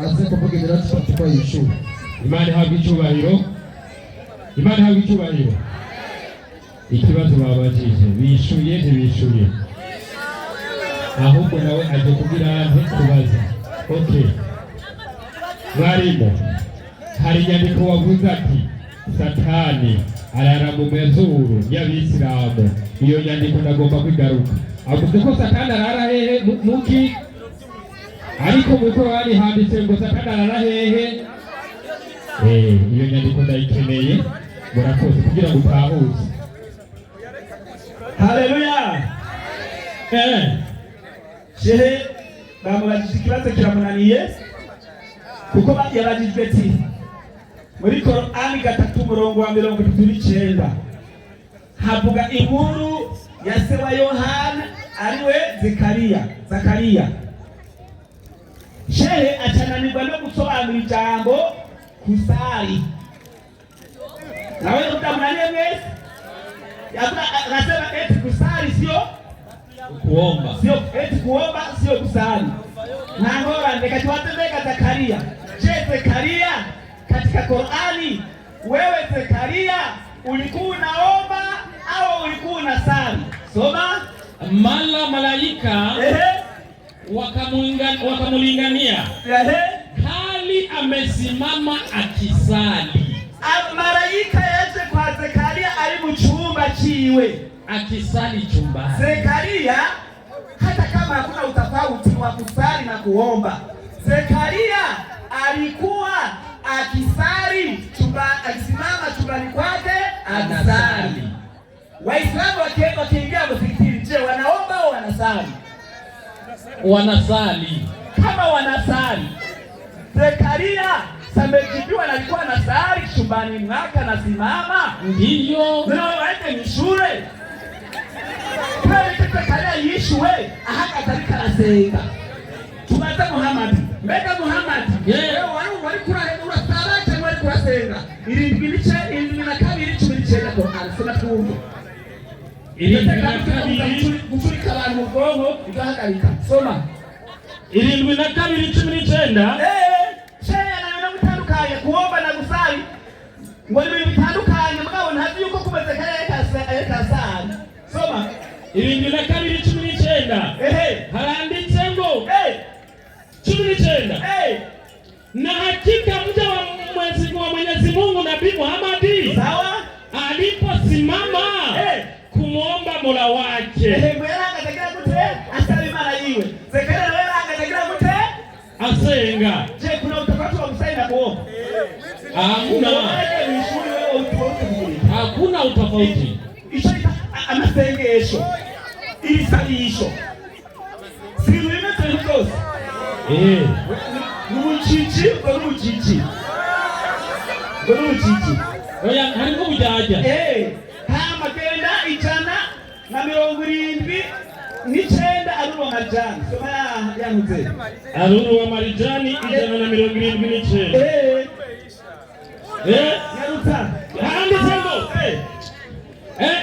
aze kuvuga iminota 3 ko yishuba. Imana ihabwa icyubahiro. Ikibazo babajije bishuye ntibishuye. Ahubwo nawe aje kugira nte kubaza. Okay. Mwarimu hari inyandiko wavuze ati Satani arara mu mazuru y'Abisilamu. Iyo nyandiko ndagomba kwigaruka. Avuze ko Satani arara hehe muki, ariko mu Korani handitse ngo Satani arara hehe. Iyo nyandiko ndayikeneye, murakoze kugira ngo utahuze. Haleluya. Shehe bamubajije ikibazo kiramunaniye kuko yabajijwe ati muri Korani 3:39 havuga inkuru ya se wa Yohana ariwe Zakariya. Shehe acananirwa no gusobanura ijambo kusali. Nawe utamunaniye mwese? Anasema eti kusali sio kuomba, sio eti kuomba sio kusali. Na ngora ndeka tuwatembeka Zakaria. Je, Zakaria katika Qur'ani wewe Zakaria ulikuwa unaomba au ulikuwa unasali? Soma. Malaika wakamulingania hali amesimama akisali. Malaika yaje kwa Zakaria ali mu chumba chiwe akisali chumba. Zakaria hata kama hakuna utofauti wa kusali na kuomba, Zakaria alikuwa akisali chumba, akisimama chumbani kwake akisali. Waislamu wakiingia msikitini, je, wanaomba au wanasali? Wanasali. Kama wanasali, Zakaria samejibiwa na alikuwa anasali chumbani mwake anasimama. Ndiyo. Ndio waende ni shule. Pale Zakaria yishwe ahaka tarika rasenga. Tumaze Muhammad. Mbega Muhammad. Wewe wari kurahebura sala cyangwa wari kurasenga. 7:12 Qur'an soma twumve. 7:12 gucurika abantu mu bwonko bigahagarika. Soma. 7:19. Kuomba na kusali ngo ni bitandukanye, mugabo ntazi yuko kumeze kare kasali. Soma 7:19. Haranditse ngo 19. Na hakika mja wa Mwenyezi Mungu Nabii Muhammad sawa aliposimama kumwomba Mola wake mwera akatagira gute asali mara yiwe. Zakaria mwera akatagira gute asenga. Je, kuna utofauti wa kusali na kuomba? Hakuna utofauti. Amasengesho ibisabisho sirimeze rwose. N'ubucici oya harimo bujaja. Hama genda 179 Aruru wa Marijani. Soma yanguze Aruru wa Marijani 179. Yaruta handitse ngo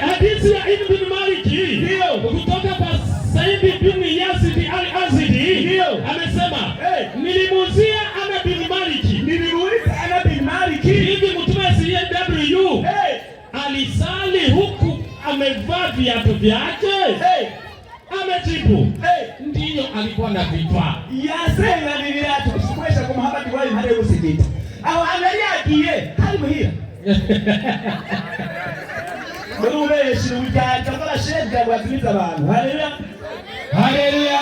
hadithi ya Ibn Maliki ndio kutoka kwa Said bin Yazid al-Azdi ndio amesema nilimuzia Ana bin Maliki, nilimuuliza Ana bin Maliki hivi mtume CW alisali huku amevaa viatu vyake? Amejibu ndiyo, alikuwa na vifaa. Yasenga ni viatu kusikwesha kwa Muhammad wali hadi usikiti au angalia agiye hali muhira Barube shiruja kabala shedda bwatimiza abantu. Haleluya.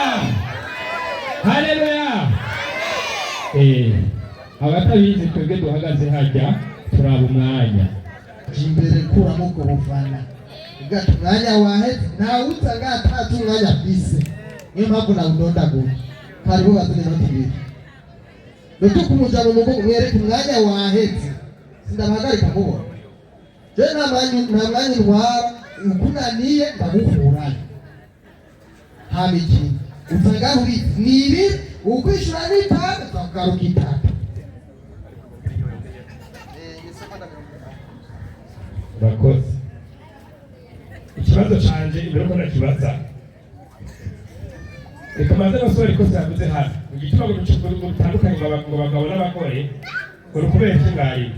Haleluya. Abatabizi twebwe duhagaze hajya turaba umwanya. Jimbere kuramo ubwo bufana. Gato mwanya waheze nawe utanga atatu mwanya bise. Niyo mpamvu na udondagura. Karibu bazine no tibiri. Beto kumuja mu mugongo mwereke umwanya waheze. Sindabahagarika mubona. Je nta mwanya ntwara ukunaniye ndagukurayo. Hamiki. Utanga uri nibi ukwishura n'itanu tugaruka itatu. Bakoze. Ikibazo canje imbere ko nakibaza. Reka maze basore ko sabuze hano. Igituma ngo bitandukanye ngo bagabo n'abagore ngo rukubera ikingari.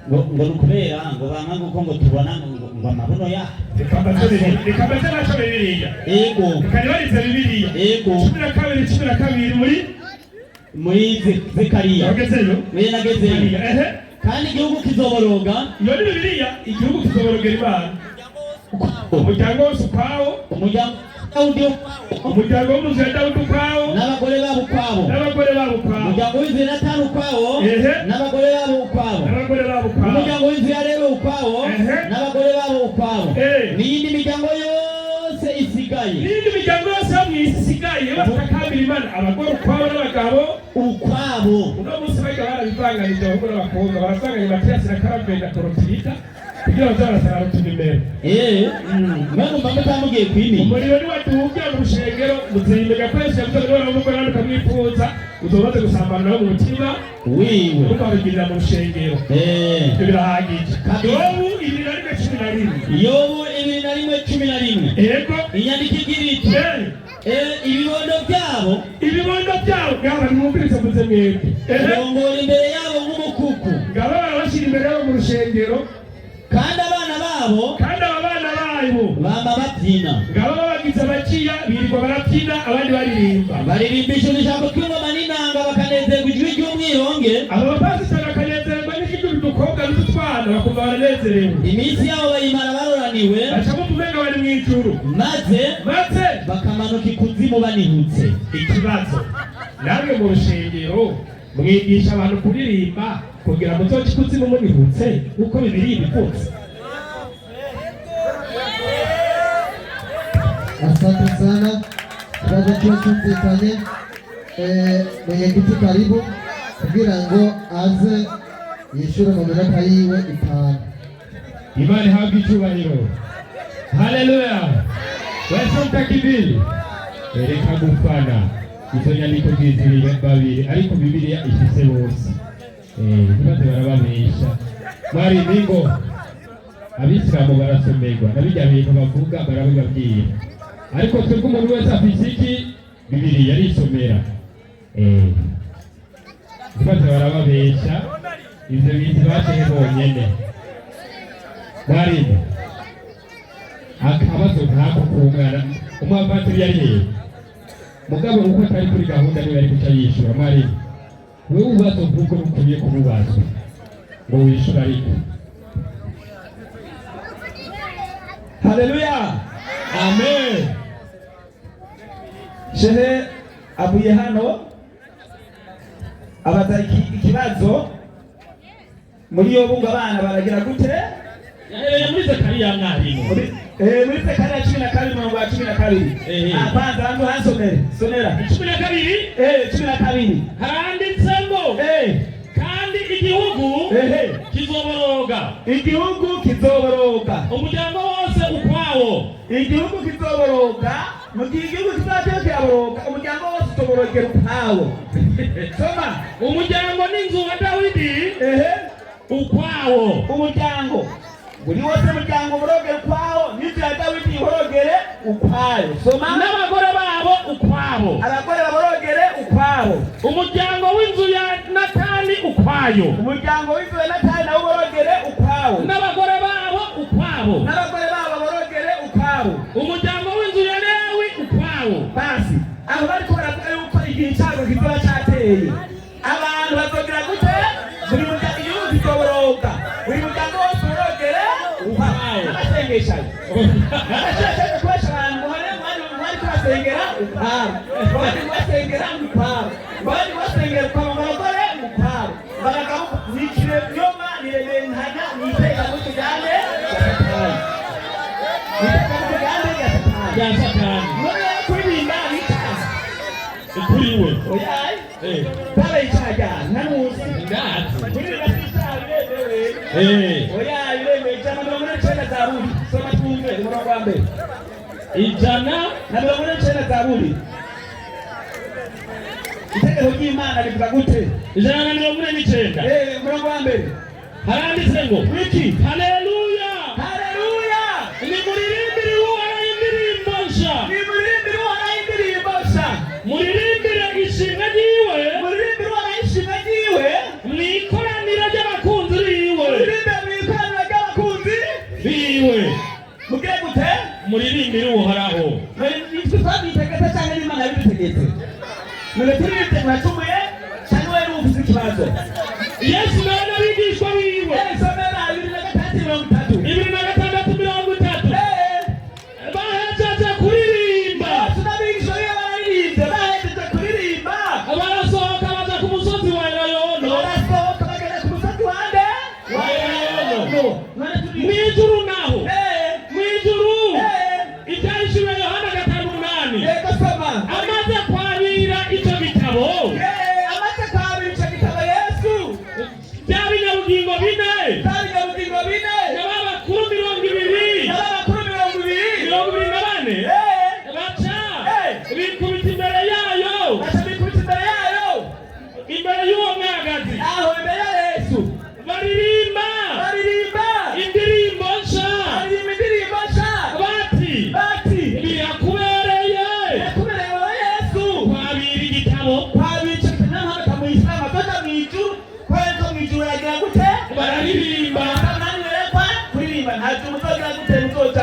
ngo rukubera ngo banga ngo tubona ngo amabuno ya. Reka maze naco Bibiliya. Yego. Kanibarize Bibiliya. Yego. 12 muri Zakariya. Yagezeyo. Nagezeyo. kandi igihugu kizoboroga. Iyo ni Bibiliya, igihugu kizoborogera Imana. Umuryango wose ukwawo, umuryango w'umuzi wa Dawudi ukwawo, n'abagore babo ukwawo, umuryango w'inzu ya Natani ukwawo, n'abagore babo ukwawo, umuryango w'inzu ya Lewi ukwawo, n'abagore babo ukwawo, n'iyindi miryango yose isigaye, isigaye batakambira Imana, abagore ukwawo n'abagabo ukwabo. Uno munsi bayiga barabivanganije abagore n'abakobwa, barasanganye Matiyasi na Karaveri na Korotirita kugira ngo bazarasanga utunimero. Mwego mba mutamugiye kwimi. Umuriro ni watuhugira mu rushengero, muzirinde gakoresha mutone n'abana b'umugore n'abandi ukamwifuza, uzobaze gusambana nabo mu mutima wiwe. Ukabigirira mu rushengero. Ibyo birahagije. Yobu 2:11. Yego. Inyandiko igira iti. Ibibondo byabo ngaba nimwumvirize muze mwebwe. Barongora imbere yabo nk'umukuku. Ngaba barabashyira imbere yabo mu rushengero. Kandi abana babo bama babyina. Ngaba babagize abaciya birirwa barabyina abandi baririmba. Baririmbisha ijambo ry'ingoma n'inanga bakanezerwa ijwi ry'umwironge. Abo bapasiteri bakanezerwa n'ijwi ry'udukobwa n'ututwana bakumva baranezerewe. Iminsi yabo bayimara baroraniwe. Bacamo kumenga bari mu ijuru. Maze bakamanuka ikuzimu banihutse. Ikibazo namwe mu rushengero mwigisha abantu kuririmba kugira ngo muzoce ikuzimu munihutse uko Bibiliya ibivutse. Asante sana. Kibazo cyumvikanye. Mwenyekiti karibu kugira ngo aze yishyure mu minota yiwe 5. Imani ihabwe icyubahiro. Haleluya. Wese mtakibiri. Reka gufana. Izo nyandiko ziziri babiri ariko Bibiliya ifise bose. Ntibaze barababesha. Mwari ningo Abisilamu barasomerwa nabijya bintu bavuga barabibabwira. Ariko twebwe umuntu wese afise iki Bibiliya yarisomera. Ntibaze barababesha. Ibyo bintu baje bonyene. Mwari akabazo nkako kumwana umwavantiri yari hehe mugabo uko atari kuri gahunda niwe yari guca yishura. Mwari wewe ubazo bwuko bukwiye kububazo ngo wishura ariko. Haleluya. Amen. Shehe abuye hano abaza ikibazo muri Yobu ngo abana baragira gute? Muri Zakariya mwarimu. Muri Zakariya 12:12. Abanza hano hasomere. Sonera 12. Haranditse ngo kandi igihugu kizoboroga. Umuryango wose ukwawo. Igihugu kizoboroga. Mu gihe igihugu kizaboroga umuryango wose utoborogera ukwawo. Soma. Umuryango n'inzu wa Dawidi ukwawo. Umuryango buri wose umuryango borogera ukwawo n'inzu ya Dawidi borogere ukwayo. Soma. N'abagore babo ukwawo. Abagore baborogere ukwawo. Umuryango w'inzu ya Natani ukwayo. Umuryango w'inzu ya Natani nawo borogere ukwawo. N'abagore babo ukwawo. Borogere ukwawo. Umuryango w'inzu ya Lewi ukwawo. Basi aho bari kubara yuko igihe cyabo kizoba cyateye abantu bazogira gute? Buri muryango igihugu kizoboroga. Buri muryango wose borogere ukwawo. Abasengesha kubasha abantu bari kubasengera ukwawo. Bari kubasengera ukwawo. Bari kubasengera ukwawo abagore ukwawo. Baragabo nikire byoma nirebenhanya niteka mutugande ya Satani. Kuririmba bitaza. Kuriwe. Oyayi. Baba icaga namuzi. Ndazi. Kuririmba bitaza wewe. Oyayi wewe jana muri cyenda Zaburi. Soma twumve umurongo wa mbere. Ijana na muri cyenda Zaburi. Itegeko ry'Imana rivuga gute? Ijana na 49. Umurongo wa mbere. Haranditse ngo wiki. Haleluya. Haleluya. Ni muririmbire uhoraho indirimbo nshya. Muririmbire ishimwe ryiwe. Mwikoraniro ry'abakunzi biwe. Mugire gute? Muririmbire uhoraho. Nitwe twabitegetse cyangwa n'Imana yabitegetse. None turirimbe mwacumuye cyangwa wari ufite ikibazo. Yesu nawe n'abigishwa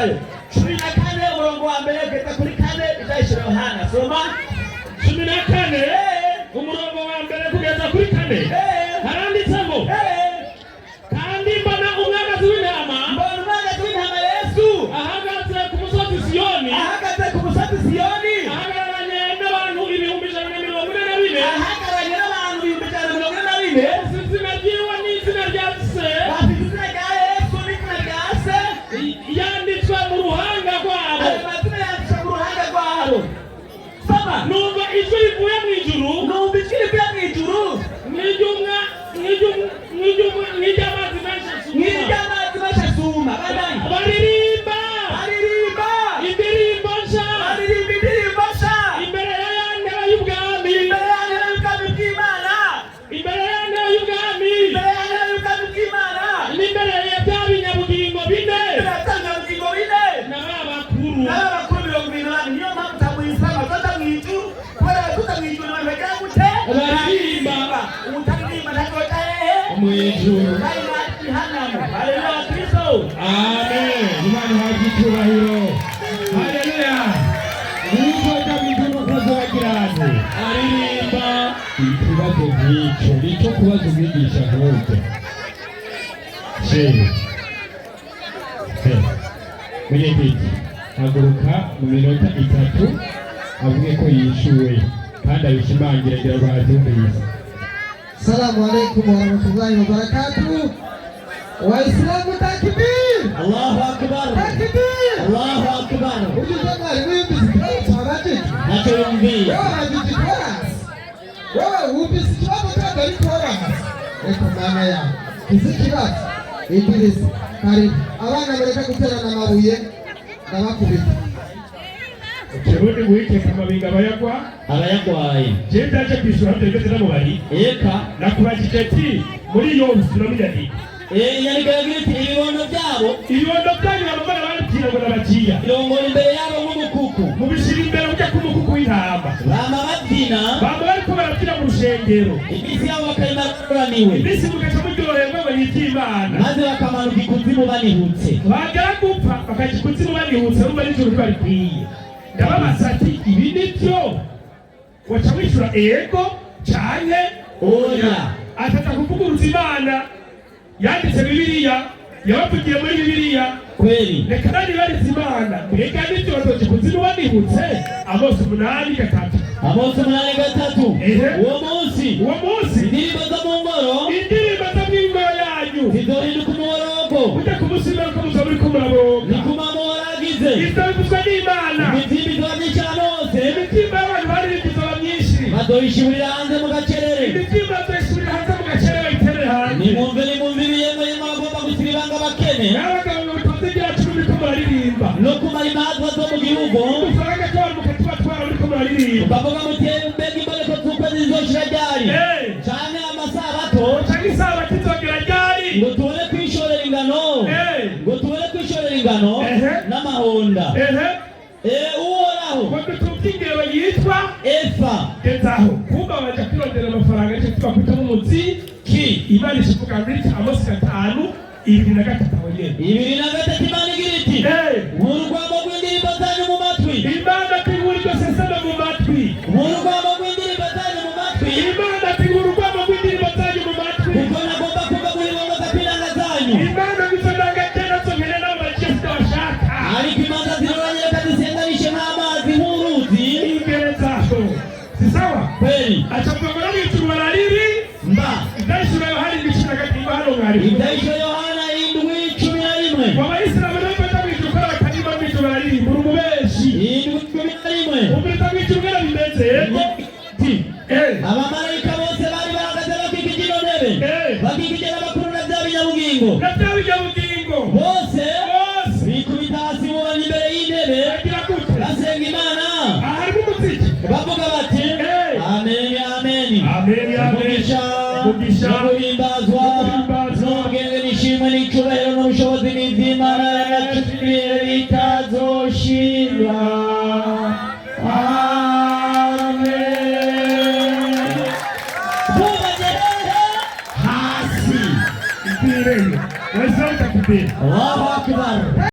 matayo 14 umurongo wa mbere kugeza kuri 4 ibyahishuriwe Yohana. Soma 14 umurongo wa mbere kugeza kuri 4 haranditsemo kandi mbona umwagazi w'intama Yesu ahagaze ku musozi Siyoni ahagararanye n'abantu 144 izina ryiwe n'izina rya se yanditswe mu ruhanga rwabo. Numva ijwi rivuye mu ijuru nk'iry'amazi menshi asuma baririmba indirimbo nshya imbere ya ntebe y'ubwami n'imbere ya bya binyabugingo bine na ba bakuru. Baririmba mu ijuru. Amen. Imana ihabwe icyubahiro. Haleluya. Uwiteka mu ijuru akoze bagirane aririmba ikibazo nk'icyo nicyo kubaza umwigisha nk'ubwo. Munyembiti haguruka mu minota 3 avuge ko yishuwe kandi abishimangira agira babyumvise. Salamu alaikum warahmatullahi wabarakatuh. Waislamu takbir. Allahu akbar. Takbir. Allahu akbar. Ujue mwari wimbizi chabati. Nacho yumbi. Wewe hajiji chorus. Wewe wimbizi chabati kari chorus. Eko mama ya. Kizikibat. Ibilisi. Karibu. Abana bareka guterana amabuye ndabakubita. Kirundi muhike amabinga abayagwaye. Je ndaje kwishura ndetse namubari. Eka nakubajije ati muri yo usuramujyadi. Yanigaragara iti ibibondo byabo abagore barikira ngo nabagiya. Irongora imbere yabo nk'umukuku. Mubishira imbere ujya ku mukuku w'intama. Bama babyina. Bama bariko barabyina mu rushengero. Iminsi yabo bakayima baraniwe. Iminsi mugaca muryoherwa ngo y'iby'Imana. Maze bakamanuka ikuzimu banihutse. Bagera gupfa bakaja ikuzimu banihutse rumva n'ijuru barikwiye. Ndababaza ati ibi nibyo waca wishura ego canke oya. Atata kuvuguruza Imana yanditse Bibiliya yabavugiye muri Bibiliya kweli. Reka nani barize Imana mbega nibyo bazoje kuzimu banihutse. Amosi 8:3 uwo munsi indirimbo zo mu ngoro yanyu zizohinduka umuborogo. ujya kumusimira ko muza muri kumuraboroga ni kumamoragize izabivuzwa n'Imana. imitima izoba myinshi ahantu hose. imitima y'abantu baririmbye izoba myinshi. bazoyishimurira hanze mu gacerere. imitima bazoyishimurira hanze mu gacerere bayiterere hanze. nimwumve ibiyemo bagomba gusiba ibanga abakene n'abagabo ngo bitonze igira cumi biriko muraririmba no kumara imanza zo mu gihugu. udufaranga tw'abantu mukatubatwara biriko muraririmba. bavuga muti mbega imboneko z'ukwezi zizoshira ryari canke amasabato canke isabato izogera ryari ngo tubone kwishorera ingano n'amahonda. Uhoraho ngo dutuke ingero yitwa Efa gezaho kumba baja kwirondera amafaranga nicyo tubakwita mu muziki. Imana ishivuga muri Amosi 5:2 nyene 2:3 Imana igira iti urwamo rw'indirimbo zanyu mu matwi. Imana tigura iryo seseme mu matwi. Urwamo rw'indirimbo zanyu mu matwi. Imana tigura urwamo rw'indirimbo zanyu mu matwi. kuko nagomba kuva muri bongo za kwiranga zanyu. Imana bizonanga tena zongere n'abakristo bashaka. Ariko imanza ziroranye reka zisenganishe nk'amazi nk'uruzi. Ingere zaho si sawa kweli. acavuga ngo n'ijuru barariri mba ibyahishura Yohana 10:11 hano mwari. ibyahishura Yohana 7:11 Abayisilamu nabo batamwijuru ko bakanyima mw'ijuru bararirimba urubeshi. 7:11 Umurita mw'ijuru ngera bimeze abamarayika bose bari bahagaze bakikije ino ntebe. bakikije n'abakuru na bya binyabugingo. bose bikubita hasi bubamye imbere y'intebe basenga Imana bavuga bati amen amen. umugisha no guhimbazwa n'ubwenge n'ishimwe n'icyubahiro n'ubushobozi n'iby'Imana yaciye bitazoshira. Amen. Bubanye hasi. Allahu Akbar.